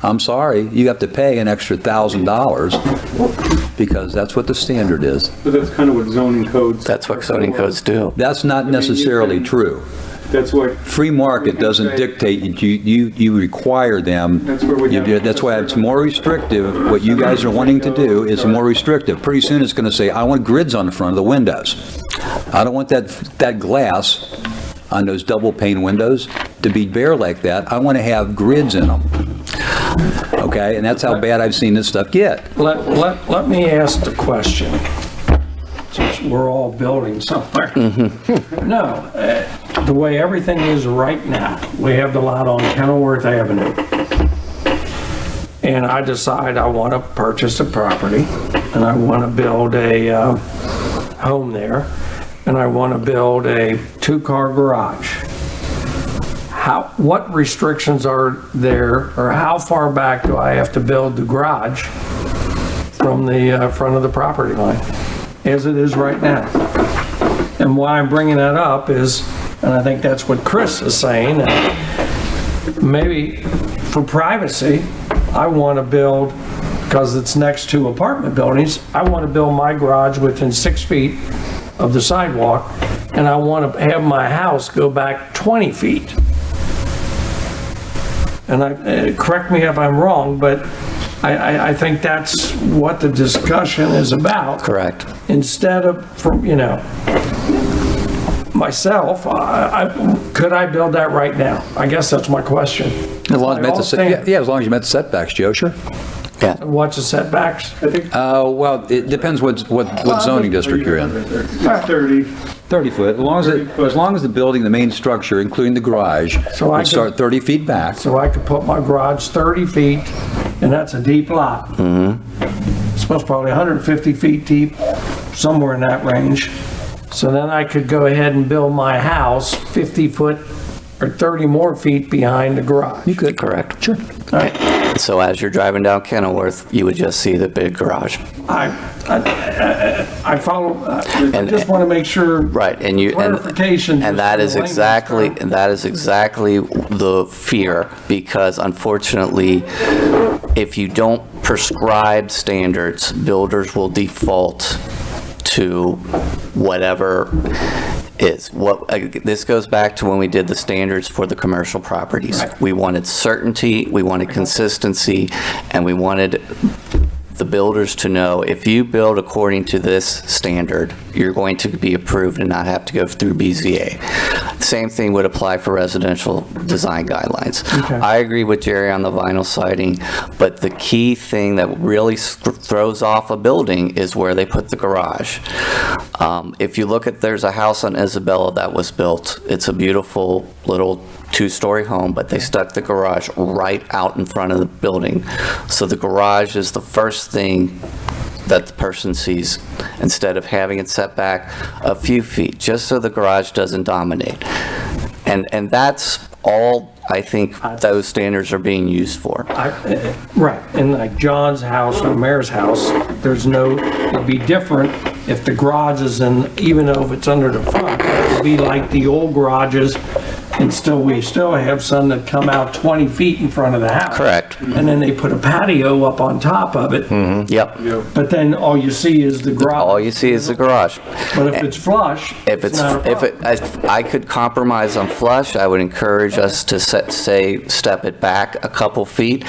Speaker 2: I'm sorry, you have to pay an extra $1,000 because that's what the standard is.
Speaker 7: But that's kind of what zoning codes.
Speaker 4: That's what zoning codes do.
Speaker 2: That's not necessarily true.
Speaker 7: That's what,
Speaker 2: Free market doesn't dictate, you require them.
Speaker 7: That's where we have-
Speaker 2: That's why it's more restrictive. What you guys are wanting to do is more restrictive. Pretty soon it's going to say, I want grids on the front of the windows. I don't want that glass on those double pane windows to be bare like that. I want to have grids in them. Okay, and that's how bad I've seen this stuff get.
Speaker 1: Let me ask the question, since we're all building somewhere. No, the way everything is right now, we have the lot on Kenilworth Avenue. And I decide I want to purchase a property, and I want to build a home there, and I want to build a two-car garage. What restrictions are there, or how far back do I have to build the garage from the front of the property line, as it is right now? And why I'm bringing that up is, and I think that's what Chris is saying, maybe for privacy, I want to build, because it's next to apartment buildings, I want to build my garage within 6 feet of the sidewalk, and I want to have my house go back 20 feet. And correct me if I'm wrong, but I think that's what the discussion is about.
Speaker 4: Correct.
Speaker 1: Instead of, myself, could I build that right now? I guess that's my question.
Speaker 2: As long as as long as you met the setbacks, Joe, sure.
Speaker 4: Yeah.
Speaker 1: What's the setbacks?
Speaker 2: Well, it depends what zoning district you're in.
Speaker 7: 30.
Speaker 2: 30 foot, as long as the building, the main structure, including the garage,
Speaker 1: So I
Speaker 2: would start 30 feet back.
Speaker 1: So I could put my garage 30 feet, and that's a deep lot. It's supposed probably 150 feet deep, somewhere in that range. So then I could go ahead and build my house 50 foot or 30 more feet behind the garage.
Speaker 4: You could, correct. Sure. So as you're driving down Kenilworth, you would just see the big garage.
Speaker 1: I follow, I
Speaker 4: And-
Speaker 1: just want to make sure.
Speaker 4: Right, and
Speaker 1: Clarification.
Speaker 4: and that is exactly the fear, because unfortunately, if you don't prescribe standards, builders will default to whatever is. This goes back to when we did the standards for the commercial properties. We wanted certainty, we wanted consistency, and we wanted the builders to know, if you build according to this standard, you're going to be approved and not have to go through BZA. Same thing would apply for residential design guidelines.
Speaker 1: Okay.
Speaker 4: I agree with Jerry on the vinyl siding, but the key thing that really throws off a building is where they put the garage. If you look at, there's a house on Isabella that was built. It's a beautiful little two-story home, but they stuck the garage right out in front of the building. So the garage is the first thing that the person sees, instead of having it set back a few feet, just so the garage doesn't dominate. And that's all I think those standards are being used for.
Speaker 1: Right, and like John's house or Mayor's house, it'd be different if the garage is in, even though if it's under the front, it would be like the old garages, and we still have some that come out 20 feet in front of the house.
Speaker 4: Correct.
Speaker 1: And then they put a patio up on top of it,
Speaker 4: Yep.
Speaker 1: but then all you see is the garage.
Speaker 4: All you see is the garage.
Speaker 1: But if it's flush, it's not a problem.
Speaker 4: If I could compromise on flush, I would encourage us to step it back a couple feet.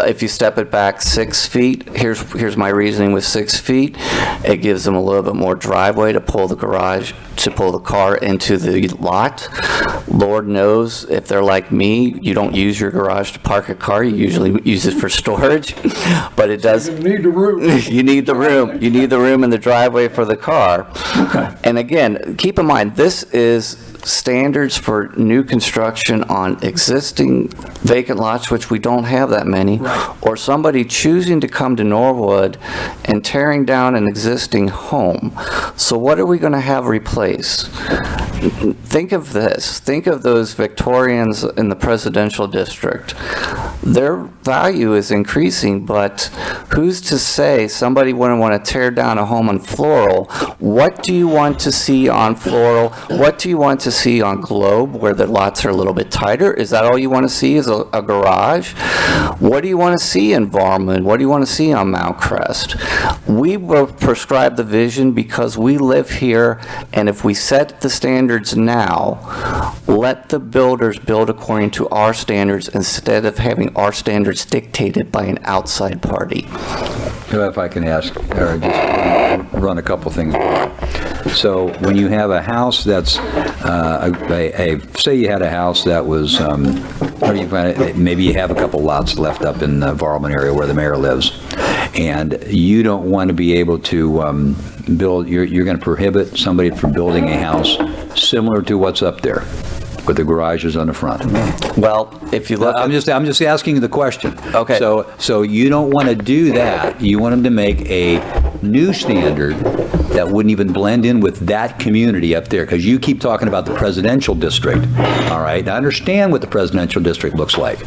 Speaker 4: If you step it back 6 feet, here's my reasoning with 6 feet. It gives them a little bit more driveway to pull the car into the lot. Lord knows, if they're like me, you don't use your garage to park a car, you usually use it for storage, but it does.
Speaker 1: You need the room.
Speaker 4: You need the room. You need the room in the driveway for the car. And again, keep in mind, this is standards for new construction on existing vacant lots, which we don't have that many, or somebody choosing to come to Norwood and tearing down an existing home. So what are we going to have replaced? Think of this. Think of those Victorians in the presidential district. their value is increasing, but who's to say somebody wouldn't want to tear down a home on Floral? What do you want to see on Floral? What do you want to see on Globe, where the lots are a little bit tighter? Is that all you want to see, is a garage? What do you want to see in Varmund? What do you want to see on Mount Crest? We will prescribe the vision because we live here, and if we set the standards now, let the builders build according to our standards instead of having our standards dictated by an outside party.
Speaker 2: If I can ask, or just run a couple things. So when you have a house that's, say you had a house that was, maybe you have a couple lots left up in the Varlman area where the mayor lives, and you don't want to be able to build, you're going to prohibit somebody from building a house similar to what's up there, with the garages on the front.
Speaker 4: Well, if you look
Speaker 2: I'm just asking the question.
Speaker 4: Okay.
Speaker 2: So you don't want to do that. You want them to make a new standard that wouldn't even blend in with that community up there, because you keep talking about the presidential district. All right. I understand what the presidential district looks like.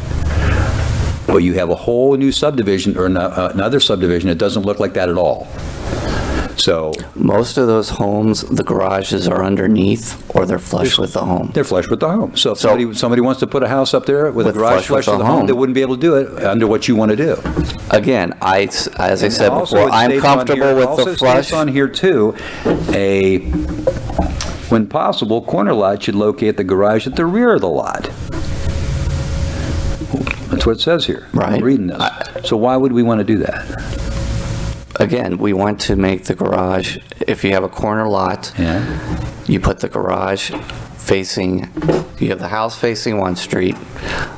Speaker 2: But you have a whole new subdivision, or another subdivision that doesn't look like that at all. So
Speaker 4: most of those homes, the garages are underneath or they're flush with the home.
Speaker 2: they're flush with the home. So if somebody wants to put a house up there with a garage flush with the home, they wouldn't be able to do it under what you want to do.
Speaker 4: Again, as I said
Speaker 2: Also,
Speaker 4: before,
Speaker 2: it
Speaker 4: I'm
Speaker 2: states on
Speaker 4: comfortable
Speaker 2: here-
Speaker 4: with the
Speaker 2: also
Speaker 4: flush.
Speaker 2: states on here too, when possible, corner lot should locate the garage at the rear of the lot. That's what it says here.
Speaker 4: Right.
Speaker 2: I'm reading this. So why would we want to do that?
Speaker 4: Again, we want to make the garage, if you have a corner lot,
Speaker 2: Yeah.
Speaker 4: you put the garage facing, you have the house facing one street,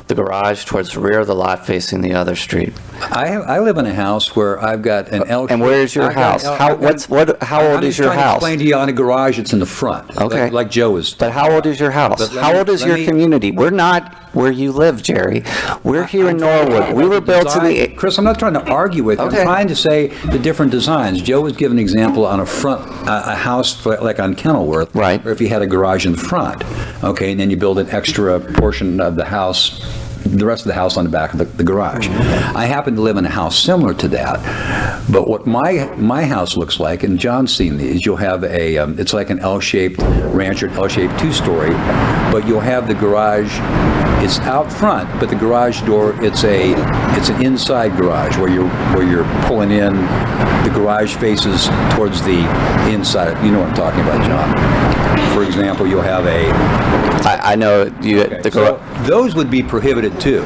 Speaker 4: the garage towards the rear of the lot facing the other street.
Speaker 2: I live in a house where I've got an L.
Speaker 4: And where is your house? How old is your
Speaker 2: I'm just trying to
Speaker 4: house?
Speaker 2: explain to you on a garage that's in the front.
Speaker 4: Okay.
Speaker 2: Like Joe is.
Speaker 4: But how old is your house?
Speaker 2: But let
Speaker 4: How
Speaker 2: me-
Speaker 4: old is
Speaker 2: let
Speaker 4: your
Speaker 2: me-
Speaker 4: community? We're not where you live, Jerry. We're here in Norwood. We were built in the...
Speaker 2: Chris, I'm not trying to argue with you.
Speaker 4: Okay.
Speaker 2: I'm trying to say the different designs. Joe was giving an example on a front, a house like on Kenilworth.
Speaker 4: Right.
Speaker 2: Where if you had a garage in front, okay, and then you build an extra portion of the house, the rest of the house on the back of the garage. I happen to live in a house similar to that, but what my house looks like, and John's seen these, you'll have a, it's like an L-shaped ranch or L-shaped two-story, but you'll have the garage, it's out front, but the garage door, it's an inside garage where you're pulling in, the garage faces towards the inside. You know what I'm talking about, John. For example, you'll have
Speaker 4: I know you...
Speaker 2: okay,
Speaker 4: the
Speaker 2: so
Speaker 4: garage.
Speaker 2: those would be prohibited too.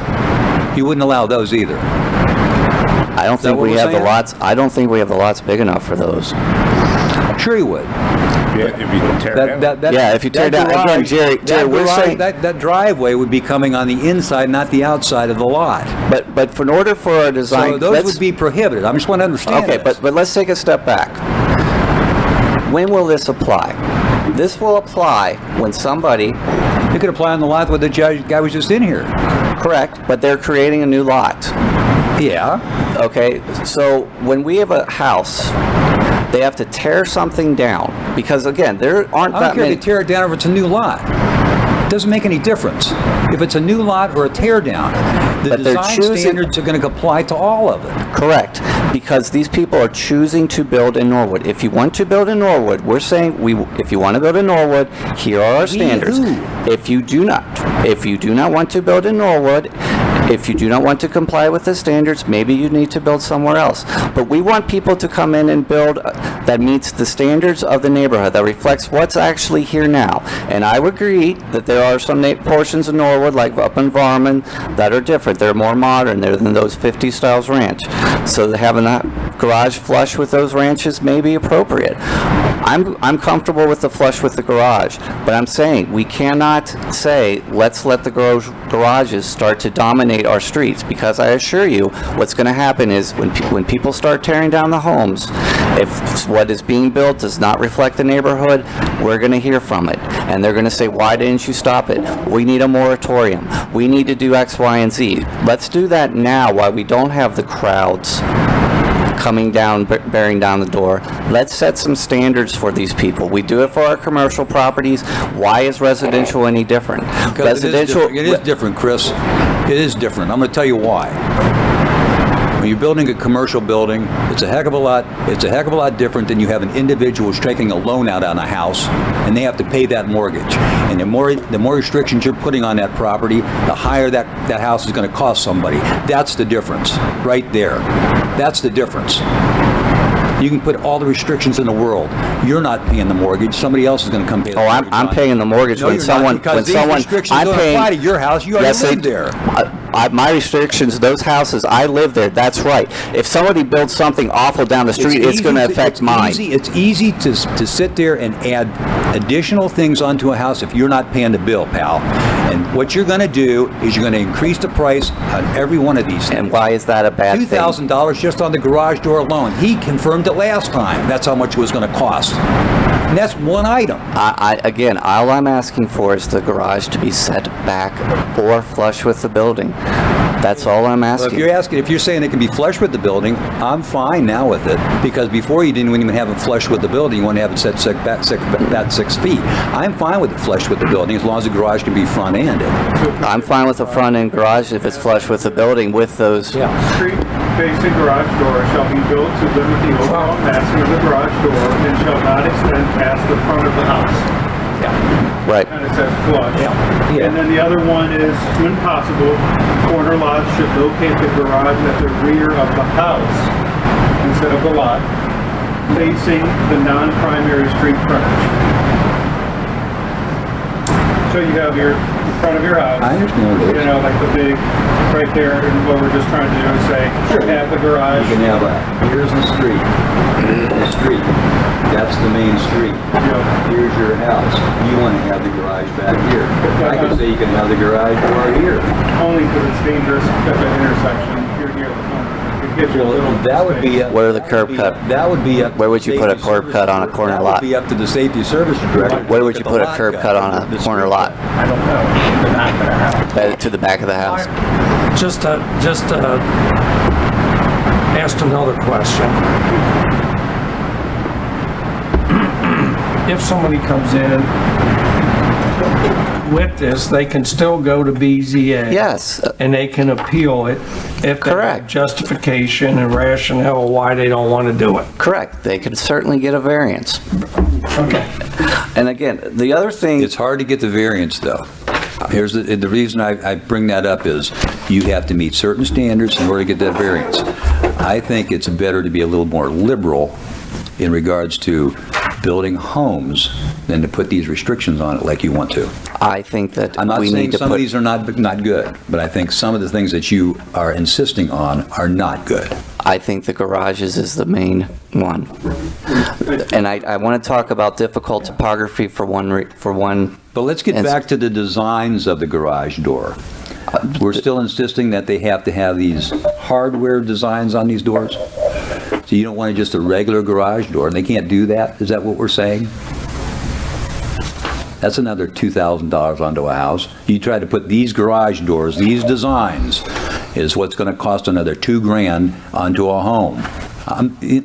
Speaker 2: You wouldn't allow those either.
Speaker 4: I don't think
Speaker 2: what
Speaker 4: we
Speaker 2: we're
Speaker 4: have the
Speaker 2: saying?
Speaker 4: lots, I don't think we have the lots big enough for those.
Speaker 2: Sure you would.
Speaker 6: Yeah, if you tear it down.
Speaker 4: Yeah, if you tear
Speaker 2: that
Speaker 4: down- again, Jerry, we're
Speaker 2: garage-
Speaker 4: saying-
Speaker 2: that driveway would be coming on the inside, not the outside of the lot.
Speaker 4: But in order for our design...
Speaker 2: So those would be prohibited. I just want to understand
Speaker 4: Okay,
Speaker 2: this.
Speaker 4: but let's take a step back. When will this apply? This will apply when somebody,
Speaker 2: It could apply on the lot where the guy was just in here.
Speaker 4: correct, but they're creating a new lot.
Speaker 2: Yeah.
Speaker 4: Okay, so when we have a house, they have to tear something down, because again, there aren't
Speaker 2: I don't
Speaker 4: that
Speaker 2: care if
Speaker 4: many...
Speaker 2: they tear it down or if it's a new lot. It doesn't make any difference. If it's a new lot or a tear down, the
Speaker 4: But they're
Speaker 2: design
Speaker 4: choosing-
Speaker 2: standards are going to apply to all of it.
Speaker 4: Correct, because these people are choosing to build in Norwood. If you want to build in Norwood, we're saying, if you want to build in Norwood, here are our standards.
Speaker 2: who?
Speaker 4: If you do not want to build in Norwood, if you do not want to comply with the standards, maybe you need to build somewhere else. But we want people to come in and build that meets the standards of the neighborhood, that reflects what's actually here now. And I would agree that there are some portions of Norwood, like up in Varmund, that are different. They're more modern. They're than those 50 styles ranch. So having a garage flush with those ranches may be appropriate. I'm comfortable with the flush with the garage, but I'm saying we cannot say, let's let the garages start to dominate our streets, because I assure you, what's going to happen is when people start tearing down the homes, if what is being built does not reflect the neighborhood, we're going to hear from it. And they're going to say, why didn't you stop it? We need a moratorium. We need to do X, Y, and Z. Let's do that now while we don't have the crowds coming down, bearing down the door. Let's set some standards for these people. We do it for our commercial properties. Why is residential any different?
Speaker 2: Because it is different, Chris. It is different. I'm going to tell you why. When you're building a commercial building, it's a heck of a lot different than you have an individual who's taking a loan out on a house and they have to pay that mortgage. And the more restrictions you're putting on that property, the higher that house is going to cost somebody. That's the difference right there. That's the difference. You can put all the restrictions in the world. You're not paying the mortgage. Somebody else is going to come pay the
Speaker 4: Oh,
Speaker 2: mortgage.
Speaker 4: I'm paying the mortgage
Speaker 2: No,
Speaker 4: when
Speaker 2: you're not,
Speaker 4: someone,
Speaker 2: because these restrictions don't apply to your house. You already
Speaker 4: Yes, they
Speaker 2: live there.
Speaker 4: My restrictions, those houses, I live there, that's right. If somebody builds something awful down the street, it's going to affect mine.
Speaker 2: It's easy to sit there and add additional things onto a house if you're not paying the bill, pal. And what you're going to do is you're going to increase the price on every one of these things.
Speaker 4: And why is that a bad thing?
Speaker 2: $2,000 just on the garage door alone. He confirmed it last time. That's how much it was going to cost. And that's one item.
Speaker 4: Again, all I'm asking for is the garage to be set back or flush with the building. That's all I'm
Speaker 2: Well,
Speaker 4: asking.
Speaker 2: if you're saying it can be flush with the building, I'm fine now with it, because before you didn't even have it flush with the building, you want to have it set back 6 feet. I'm fine with it flush with the building as long as the garage can be front-ended.
Speaker 4: I'm fine with the front-end garage if it's flush with the building with those.
Speaker 7: Street-facing garage door shall be built to limit the overall massing of the garage door and shall not extend past the front of the house.
Speaker 4: Right.
Speaker 7: And it says flush.
Speaker 2: Yeah.
Speaker 7: And then the other one is, when possible, corner lots should locate the garage at the rear of the house instead of the lot, facing the non-primary street frontage. So you have your in front of your house.
Speaker 2: I understand what it is.
Speaker 7: You know, like the big, right there, and what we're just trying to do is say, should have the garage.
Speaker 2: You can have here's the street, here's the street, that's the main street, here's your house, you want to have the garage back here. I could say you can have the garage door here.
Speaker 7: Only because it's dangerous at the intersection, you're near the corner. It gives you a little
Speaker 2: That would be
Speaker 7: space.
Speaker 4: Where are the curb cut?
Speaker 2: That would be up.
Speaker 4: Where would you put a curb cut on a corner lot?
Speaker 2: That would be up to the safety service director.
Speaker 4: Where would you put a curb cut on a corner lot?
Speaker 1: I don't know, the back of the house.
Speaker 4: To the back of the house?
Speaker 1: Just asked another question. If somebody comes in with this, they can still go to BZA.
Speaker 4: Yes.
Speaker 1: And they can appeal it if they have
Speaker 4: Correct.
Speaker 1: justification and rationale why they don't want to do it.
Speaker 4: Correct. They could certainly get a variance.
Speaker 1: Okay.
Speaker 4: And again, the other thing,
Speaker 2: It's hard to get the variance, though. Here's the reason I bring that up is you have to meet certain standards in order to get that variance. I think it's better to be a little more liberal in regards to building homes than to put these restrictions on it like you want to.
Speaker 4: I think that
Speaker 2: I'm not
Speaker 4: we
Speaker 2: saying
Speaker 4: need to
Speaker 2: some of
Speaker 4: put,
Speaker 2: these are not good, but I think some of the things that you are insisting on are not good.
Speaker 4: I think the garages is the main one. And I want to talk about difficult topography for one.
Speaker 2: But let's get
Speaker 4: And-
Speaker 2: back to the designs of the garage door. We're still insisting that they have to have these hardware designs on these doors? So you don't want just a regular garage door, and they can't do that? Is that what we're saying? That's another $2,000 onto a house. You try to put these garage doors, these designs, is what's going to cost another $2,000 onto a home.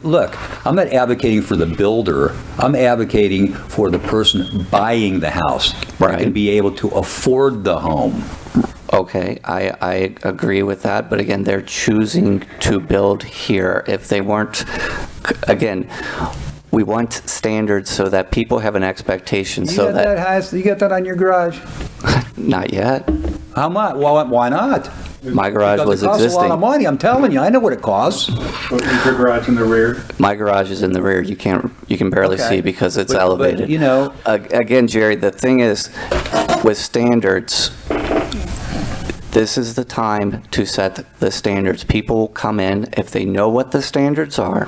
Speaker 2: Look, I'm not advocating for the builder. I'm advocating for the person buying the house.
Speaker 4: Right.
Speaker 2: And be able to afford the home.
Speaker 4: Okay, I agree with that, but again, they're choosing to build here. If they weren't, again, we want standards so that people have an expectation so that,
Speaker 2: You got that on your garage?
Speaker 4: not yet.
Speaker 2: How much? Well, why not?
Speaker 4: My garage
Speaker 2: Because
Speaker 4: was
Speaker 2: it costs a lot of
Speaker 4: existing.
Speaker 2: money, I'm telling you. I know what it costs.
Speaker 7: Put your garage in the rear.
Speaker 4: My garage is in the rear. You can barely
Speaker 2: Okay.
Speaker 4: see because it's
Speaker 2: But,
Speaker 4: elevated.
Speaker 2: you know-
Speaker 4: Again, Jerry, the thing is, with standards, this is the time to set the standards. People will come in, if they know what the standards are,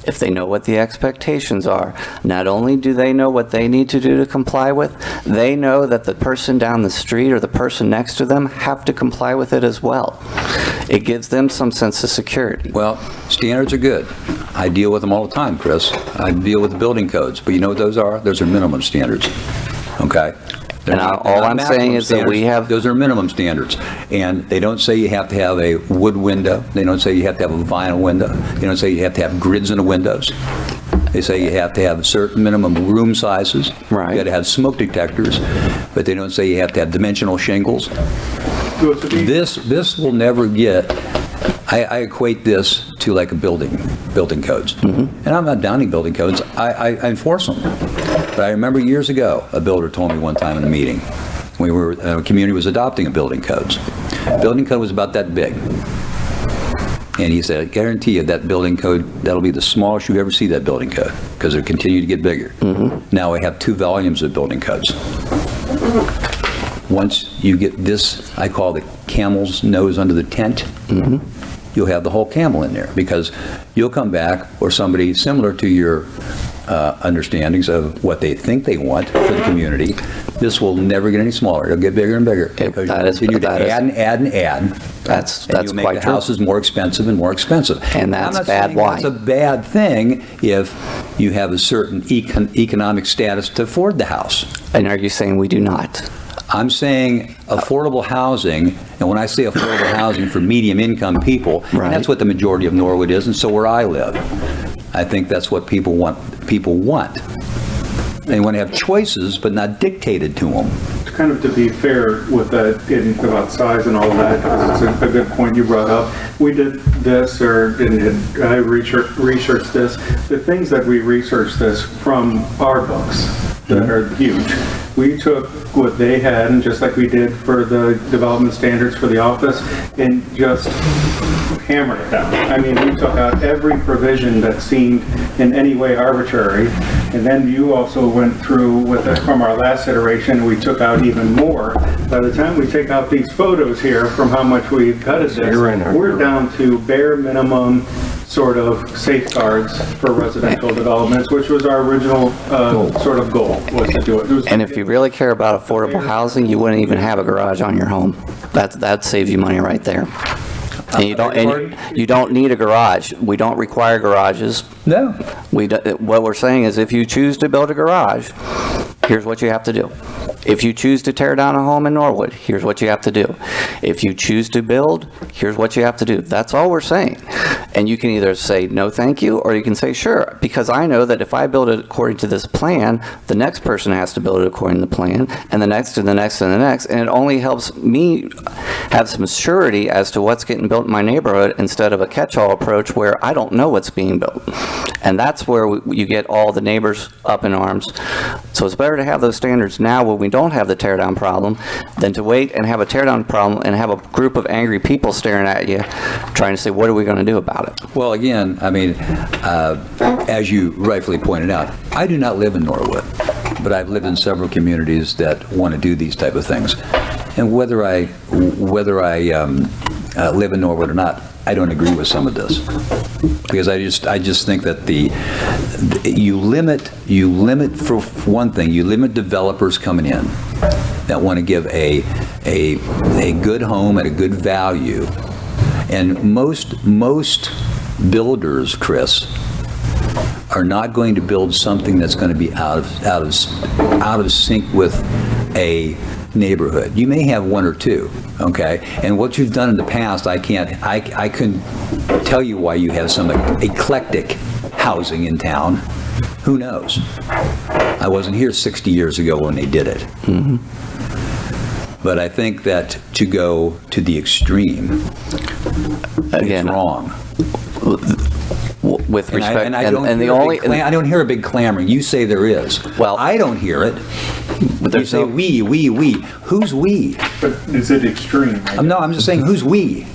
Speaker 4: if they know what the expectations are, not only do they know what they need to do to comply with, they know that the person down the street or the person next to them have to comply with it as well. It gives them some sense of security.
Speaker 2: Well, standards are good. I deal with them all the time, Chris. I deal with the building codes, but you know what those are? Those are minimum standards, okay? They're
Speaker 4: And
Speaker 2: not-
Speaker 4: all
Speaker 2: they're not
Speaker 4: I'm
Speaker 2: maximum
Speaker 4: saying is that we
Speaker 2: standards.
Speaker 4: have-
Speaker 2: Those are minimum standards. And they don't say you have to have a wood window. They don't say you have to have a vinyl window. They don't say you have to have grids in the windows. They say you have to have certain minimum room sizes.
Speaker 4: Right.
Speaker 2: You got to have smoke detectors, but they don't say you have to have dimensional shingles.
Speaker 7: Well, to be-
Speaker 2: This will never get, I equate this to like a building codes. And I'm not downing building codes, I enforce them. But I remember years ago, a builder told me one time in a meeting, a community was adopting a building codes. Building code was about that big. And he said, I guarantee you that building code, that'll be the smallest you ever see that building code, because it'll continue to get bigger. Now we have 2 volumes of building codes. Once you get this, I call the camel's nose under the tent, you'll have the whole camel in there, because you'll come back, or somebody similar to your understandings of what they think they want for the community. This will never get any smaller. It'll get bigger and bigger, because you continue to add and add and add.
Speaker 4: That's
Speaker 2: And you make
Speaker 4: quite
Speaker 2: the
Speaker 4: true.
Speaker 2: houses more expensive and more expensive.
Speaker 4: And that's
Speaker 2: I'm not
Speaker 4: bad.
Speaker 2: saying
Speaker 4: Why?
Speaker 2: That's a bad thing if you have a certain economic status to afford the house.
Speaker 4: And are you saying we do not?
Speaker 2: I'm saying affordable housing, and when I say affordable housing for medium income people,
Speaker 4: Right.
Speaker 2: and that's what the majority of Norwood is, and so where I live. I think that's what people want. They want to have choices, but not dictated to them.
Speaker 7: Kind of to be fair with that, getting about size and all of that, because it's a good point you brought up. We did this, I researched this. The things that we researched this from our books that are huge. We took what they had, and just like we did for the development standards for the office, and just hammered it down. I mean, we took out every provision that seemed in any way arbitrary, and then you also went through with it from our last iteration, we took out even more. By the time we take out these photos here from how much we gutted this,
Speaker 1: you're in there.
Speaker 7: we're down to bare minimum sort of safeguards for residential developments, which was our original sort of goal, was to do it. It was-
Speaker 4: And if you really care about affordable housing, you wouldn't even have a garage on your home. That saves you money right there. And you don't need a garage. We don't require garages.
Speaker 2: No.
Speaker 4: What we're saying is if you choose to build a garage, here's what you have to do. If you choose to tear down a home in Norwood, here's what you have to do. If you choose to build, here's what you have to do. That's all we're saying. And you can either say no thank you, or you can say sure, because I know that if I build it according to this plan, the next person has to build it according to the plan, and the next and the next and the next, and it only helps me have some surety as to what's getting built in my neighborhood instead of a catch-all approach where I don't know what's being built. And that's where you get all the neighbors up in arms. So it's better to have those standards now when we don't have the tear-down problem than to wait and have a tear-down problem and have a group of angry people staring at you trying to say, what are we going to do about it?
Speaker 2: Well, again, I mean, as you rightfully pointed out, I do not live in Norwood, but I've lived in several communities that want to do these type of things. And whether I live in Norwood or not, I don't agree with some of this, because I just think that you limit for one thing, you limit developers coming in that want to give a good home at a good value, and most builders, Chris, are not going to build something that's going to be out of sync with a neighborhood. You may have one or two, okay? And what you've done in the past, I couldn't tell you why you have some eclectic housing in town. Who knows? I wasn't here 60 years ago when they did it. But I think that to go to the extreme
Speaker 4: Again,
Speaker 2: is wrong.
Speaker 4: with respect,
Speaker 2: And I don't hear a big clamoring. You say there is.
Speaker 4: Well-
Speaker 2: I don't hear it.
Speaker 4: But
Speaker 2: You
Speaker 4: there's
Speaker 2: say
Speaker 4: no-
Speaker 2: we. Who's we?
Speaker 7: But is it extreme?
Speaker 2: No, I'm just saying, who's we?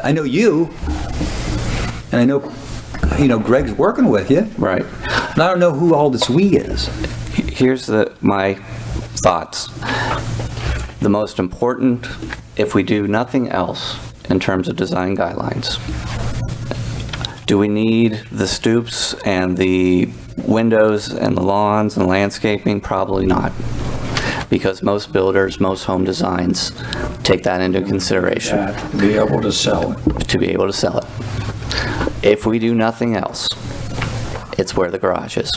Speaker 2: I know you, and I know, Greg's working with you.
Speaker 4: right.
Speaker 2: And I don't know who all this we is.
Speaker 4: Here's my thoughts. The most important, if we do nothing else in terms of design guidelines, do we need the stoops and the windows and the lawns and landscaping? Probably not. Because most builders, most home designs take that into consideration
Speaker 1: To be able to sell it.
Speaker 4: to be able to sell it. If we do nothing else, it's where the garage is.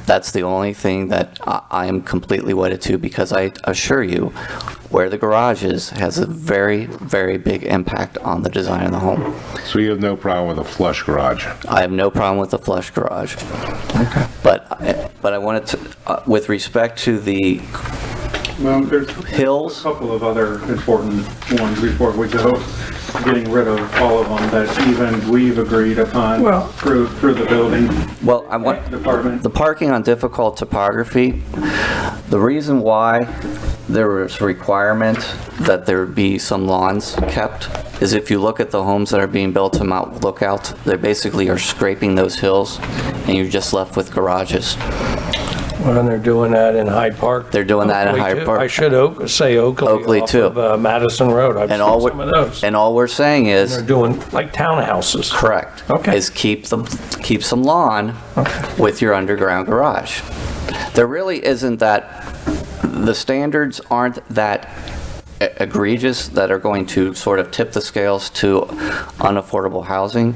Speaker 4: That's the only thing that I am completely wedded to, because I assure you, where the garage is has a very, very big impact on the design of the home.
Speaker 6: So you have no problem with a flush garage?
Speaker 4: I have no problem with the flush garage. But I wanted to, with respect to the
Speaker 7: Well, there's
Speaker 4: Hills?
Speaker 7: a couple of other important ones before we go, getting rid of all of them that even we've agreed upon
Speaker 1: Well-
Speaker 7: through the building
Speaker 4: Well, I want,
Speaker 7: department.
Speaker 4: the parking on difficult topography, the reason why there was a requirement that there be some lawns kept is if you look at the homes that are being built to Mount Lookout, they basically are scraping those hills, and you're just left with garages.
Speaker 1: Well, and they're doing that in Hyde Park.
Speaker 4: They're doing that in
Speaker 1: Oakley,
Speaker 4: Hyde
Speaker 1: too.
Speaker 4: Park.
Speaker 1: I should say Oakley.
Speaker 4: Oakley,
Speaker 1: off
Speaker 4: too.
Speaker 1: of, Madison Road. I've
Speaker 4: And
Speaker 1: seen
Speaker 4: all,
Speaker 1: some of those.
Speaker 4: and all we're saying
Speaker 1: They're
Speaker 4: is,
Speaker 1: doing like townhouses.
Speaker 4: correct,
Speaker 1: Okay.
Speaker 4: is keep some lawn with your underground garage. There really isn't that, the standards aren't that egregious that are going to sort of tip the scales to unaffordable housing.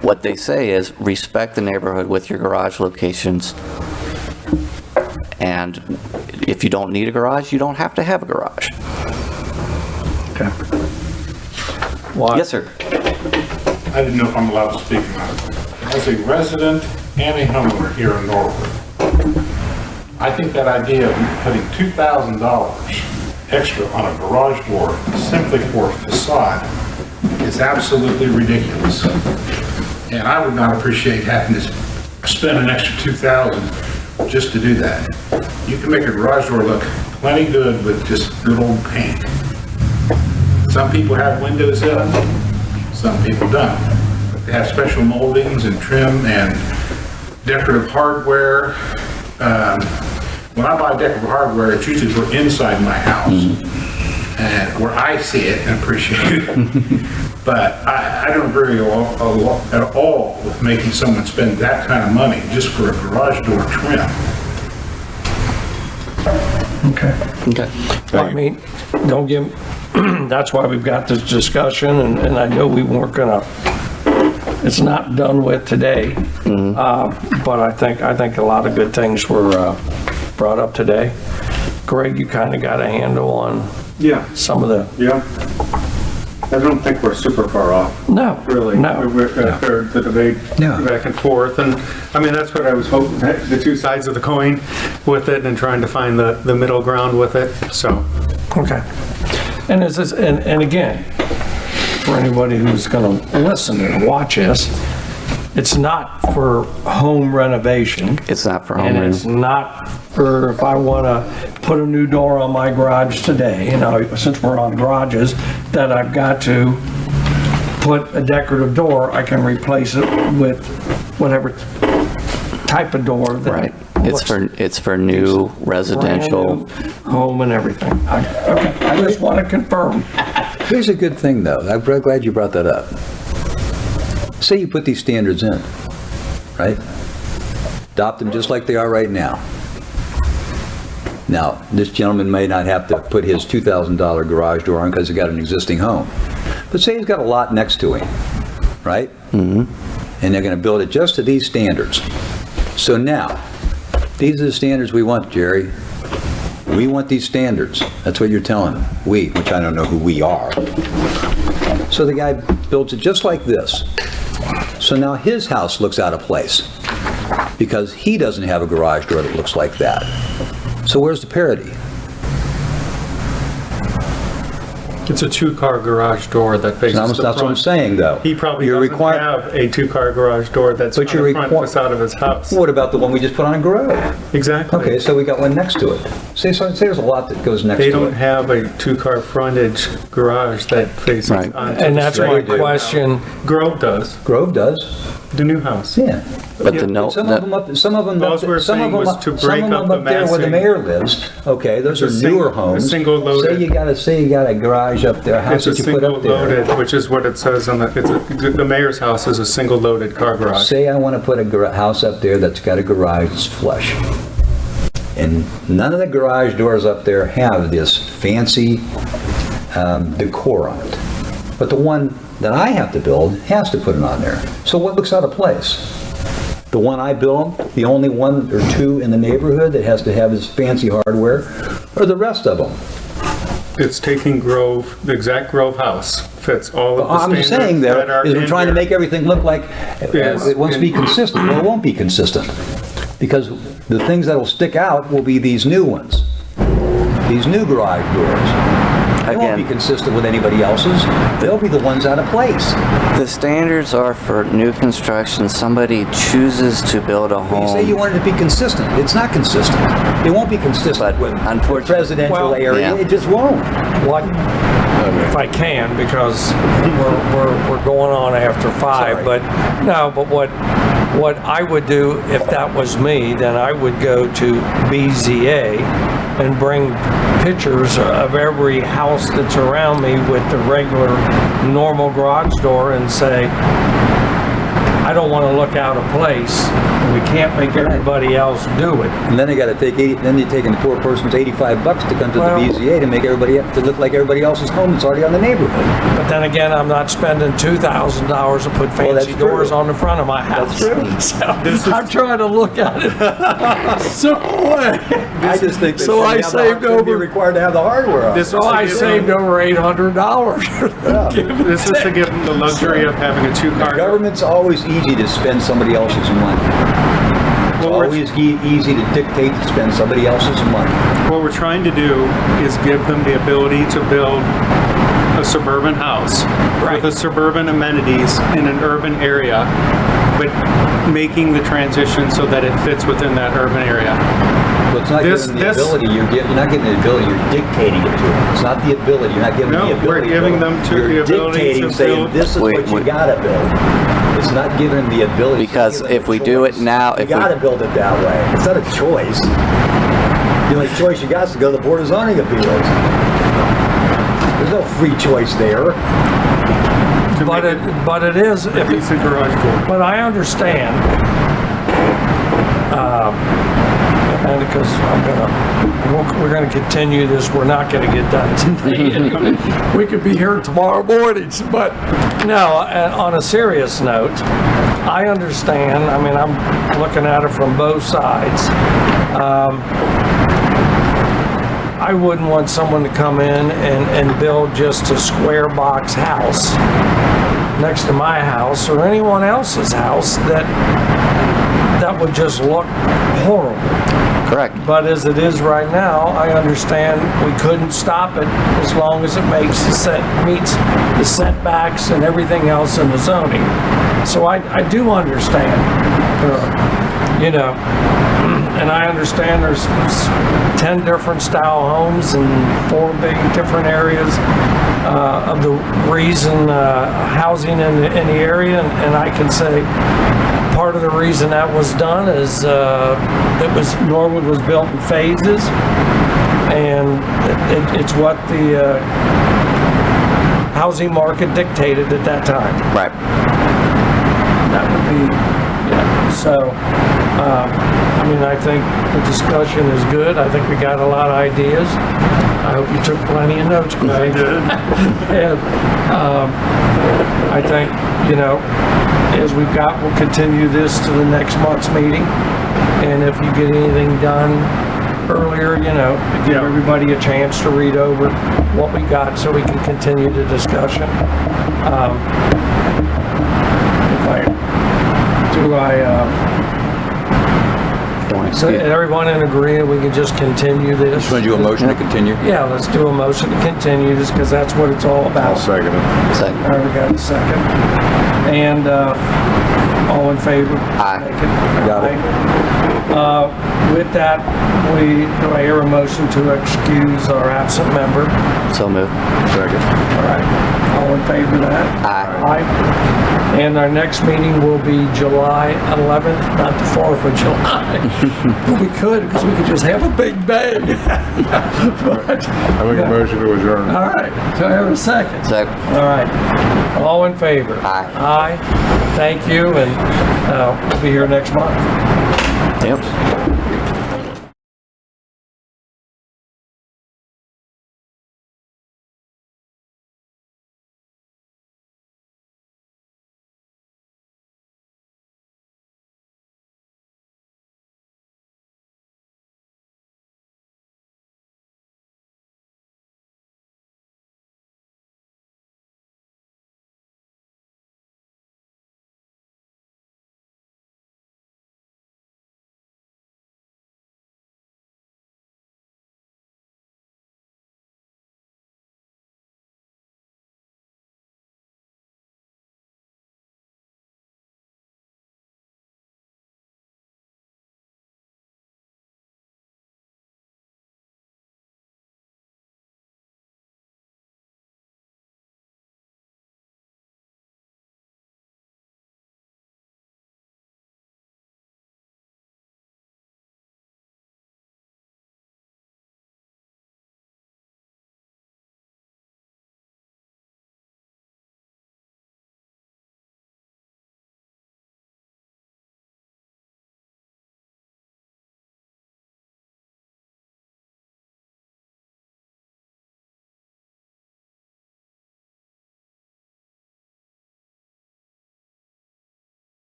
Speaker 4: What they say is respect the neighborhood with your garage locations. And if you don't need a garage, you don't have to have a garage.
Speaker 1: Why?
Speaker 4: Yes, sir.
Speaker 8: I didn't know if I'm allowed to speak or not. As a resident and a homeowner here in Norwood, I think that idea of putting $2,000 extra on a garage door simply for a facade is absolutely ridiculous. And I would not appreciate having to spend an extra $2,000 just to do that. You can make a garage door look plenty good with just good old paint. Some people have windows in them, some people don't. They have special moldings and trim and decorative hardware. When I buy decorative hardware, it's usually for inside my house, and where I see it and appreciate it. But I don't agree at all with making someone spend that kind of money just for a garage door trim.
Speaker 1: Okay.
Speaker 4: Okay.
Speaker 1: Well, I mean, don't give, that's why we've got this discussion, and I know we weren't gonna, it's not done with today. But I think a lot of good things were brought up today. Greg, you kind of got a handle on
Speaker 7: Yeah,
Speaker 1: some of the,
Speaker 7: yeah. I don't think we're super far off,
Speaker 1: no,
Speaker 7: really.
Speaker 1: no.
Speaker 7: After the debate
Speaker 2: No.
Speaker 7: back and forth, and, I mean, that's what I was hoping, the two sides of the coin with it and trying to find the middle ground with it, so.
Speaker 1: Okay. And is this, and again, for anybody who's gonna listen and watch us, it's not for home renovation.
Speaker 4: It's not for home
Speaker 1: And it's
Speaker 4: reno.
Speaker 1: not for if I wanna put a new door on my garage today, you know, since we're on garages, that I've got to put a decorative door, I can replace it with whatever type of door that.
Speaker 4: Right.
Speaker 1: looks
Speaker 4: It's for new residential.
Speaker 1: brand new home and everything. Okay, I just wanna confirm.
Speaker 2: Here's a good thing, though. I'm very glad you brought that up. Say you put these standards in, right? Adopt them just like they are right now. Now, this gentleman may not have to put his $2,000 garage door on because he got an existing home. But say he's got a lot next to him, right? Mm-hmm. And they're going to build it just to these standards. So now, these are the standards we want, Jerry. We want these standards. That's what you're telling them. We, which I don't know who we are. So the guy builds it just like this. So now his house looks out of place because he doesn't have a garage door that looks like that. So where's the parity?
Speaker 7: It's a two-car garage door that faces
Speaker 2: That's
Speaker 7: the
Speaker 2: what I'm
Speaker 7: front.
Speaker 2: saying, though.
Speaker 7: He probably
Speaker 2: You're
Speaker 7: doesn't
Speaker 2: required-
Speaker 7: have a two-car garage door that's on
Speaker 2: But you're
Speaker 7: the front
Speaker 2: requi-
Speaker 7: facade of his house.
Speaker 2: What about the one we just put on a grove?
Speaker 7: Exactly.
Speaker 2: Okay, so we got one next to it. Say there's a lot that goes next
Speaker 7: They
Speaker 2: to
Speaker 7: don't
Speaker 2: it.
Speaker 7: have a two-car frontage garage that faces
Speaker 4: Right.
Speaker 7: onto
Speaker 1: And
Speaker 7: the
Speaker 1: that's
Speaker 7: street.
Speaker 1: my
Speaker 2: They do.
Speaker 1: question.
Speaker 7: Grove does,
Speaker 2: Grove does,
Speaker 7: the new house.
Speaker 2: yeah.
Speaker 4: But the no,
Speaker 2: Some of them up, some of them
Speaker 7: All
Speaker 2: up,
Speaker 7: we're
Speaker 2: some of
Speaker 7: saying
Speaker 2: them
Speaker 7: was
Speaker 2: up,
Speaker 7: to
Speaker 2: some
Speaker 7: break
Speaker 2: of
Speaker 7: up
Speaker 2: them
Speaker 7: the
Speaker 2: up there where the
Speaker 7: massing.
Speaker 2: mayor lives. Okay, those are
Speaker 7: It's a sing-
Speaker 2: newer
Speaker 7: a
Speaker 2: homes.
Speaker 7: single loaded.
Speaker 2: Say you got a garage up there, a house
Speaker 7: It's a
Speaker 2: that you put
Speaker 7: single
Speaker 2: up there.
Speaker 7: loaded, which is what it says on the, the mayor's house is a single loaded car garage.
Speaker 2: Say I want to put a house up there that's got a garage that's flush. And none of the garage doors up there have this fancy decor on it. But the one that I have to build has to put it on there. So what looks out of place? The one I build, the only one or two in the neighborhood that has to have this fancy hardware, or the rest of them?
Speaker 7: It's taking Grove, the exact Grove house fits all of the
Speaker 2: I'm just saying
Speaker 7: standards that
Speaker 2: there,
Speaker 7: are
Speaker 2: is we're
Speaker 7: in
Speaker 2: trying to
Speaker 7: here.
Speaker 2: make everything look like
Speaker 7: Yes.
Speaker 2: it wants to be consistent. Well, it won't be consistent. Because the things that'll stick out will be these new ones. these new garage doors. They won't be
Speaker 4: Again-
Speaker 2: consistent with anybody else's. They'll be the ones out of place.
Speaker 4: The standards are for new construction. Somebody chooses to build a
Speaker 2: You say you
Speaker 4: home.
Speaker 2: want it to be consistent. It's not consistent. It won't be consistent
Speaker 4: But
Speaker 2: with the
Speaker 4: unfortunately-
Speaker 2: residential
Speaker 1: Well,
Speaker 2: area.
Speaker 4: yeah.
Speaker 2: It just won't.
Speaker 1: What, if I can, because we're going on after 5,
Speaker 2: Sorry.
Speaker 1: but, no, but what I would do if that was me, then I would go to BZA and bring pictures of every house that's around me with the regular, normal garage door and say, I don't want to look out of place. We can't make everybody else do it.
Speaker 2: And then they got to take then you're taking the poor person's $85 to come to
Speaker 1: Well-
Speaker 2: the BZA to make everybody to look like everybody else's home that's already on the neighborhood.
Speaker 1: But then again, I'm not spending $2,000 to put
Speaker 2: Well, that's
Speaker 1: fancy
Speaker 2: true.
Speaker 1: doors on the front of my house. So I'm trying to look at it a simple way.
Speaker 2: I just think they
Speaker 1: So I
Speaker 2: shouldn't have
Speaker 1: saved
Speaker 2: shouldn't be
Speaker 1: over-
Speaker 2: required to have the hardware on.
Speaker 1: So I saved over $800.
Speaker 7: This is to give them the luxury of having a two-car.
Speaker 2: Government's always easy to spend somebody else's money. It's
Speaker 7: What we're-
Speaker 2: always easy to dictate to spend somebody else's money.
Speaker 7: What we're trying to do is give them the ability to build a suburban house
Speaker 1: Right.
Speaker 7: with the suburban amenities in an urban area, but making the transition so that it fits within that urban area.
Speaker 2: Well, it's not
Speaker 7: This-
Speaker 2: giving the
Speaker 7: this-
Speaker 2: ability, you're not giving the ability, you're dictating it to them. It's not the ability, you're not giving
Speaker 7: No,
Speaker 2: the ability.
Speaker 7: we're giving them to the
Speaker 2: You're
Speaker 7: ability
Speaker 2: dictating,
Speaker 7: to
Speaker 2: saying,
Speaker 7: build-
Speaker 2: this is
Speaker 4: Wait,
Speaker 2: what you
Speaker 4: wait.
Speaker 2: gotta build. It's not giving them the ability. it's
Speaker 4: Because
Speaker 2: giving them
Speaker 4: if
Speaker 2: a
Speaker 4: we do it
Speaker 2: choice.
Speaker 4: now,
Speaker 2: You
Speaker 4: if we-
Speaker 2: gotta build it that way. It's not a choice. The only choice you got is to go to the Board of Zoning Appeals. There's no free choice there.
Speaker 1: But it is, if it's,
Speaker 7: Decent garage door.
Speaker 1: but I understand. And because we're gonna continue this, we're not gonna get done today. We could be here tomorrow mornings, but no, on a serious note, I understand, I mean, I'm looking at it from both sides. I wouldn't want someone to come in and build just a square box house next to my house or anyone else's house that would just look horrible.
Speaker 4: Correct.
Speaker 1: But as it is right now, I understand we couldn't stop it as long as it meets the setbacks and everything else in the zoning. So I do understand, and I understand there's 10 different style homes and 4 big different areas of the reason housing in the area, and I can say part of the reason that was done is Norwood was built in phases, and it's what the housing market dictated at that time.
Speaker 4: Right.
Speaker 1: That would be, so, I mean, I think the discussion is good. I think we got a lot of ideas. I hope you took plenty of notes, Craig. And, I think, as we've got, we'll continue this to the next month's meeting. And if you get anything done earlier, give everybody a chance to read over what we got so we can continue the discussion. So everyone in agreement, we can just continue this?
Speaker 2: Want to do a motion to continue?
Speaker 1: Yeah, let's do a motion to continue this, because that's what it's all about.
Speaker 6: second it.
Speaker 4: Second.
Speaker 1: All right, we got a second. And, all in favor?
Speaker 4: Aye.
Speaker 2: Got it.
Speaker 1: With that, do I hear a motion to excuse our absent member?
Speaker 4: So moved.
Speaker 6: Second.
Speaker 1: All right, all in favor of that?
Speaker 4: Aye.
Speaker 1: Aye. And our next meeting will be July 11th, not the 4th of July. But we could, because we could just have a big bang. But-
Speaker 6: I make a motion to adjourn.
Speaker 1: All right, so I have a second.
Speaker 4: Second.
Speaker 1: All right, all in favor?
Speaker 4: Aye.
Speaker 1: Aye, thank you, and we'll be here next month.
Speaker 4: Yep.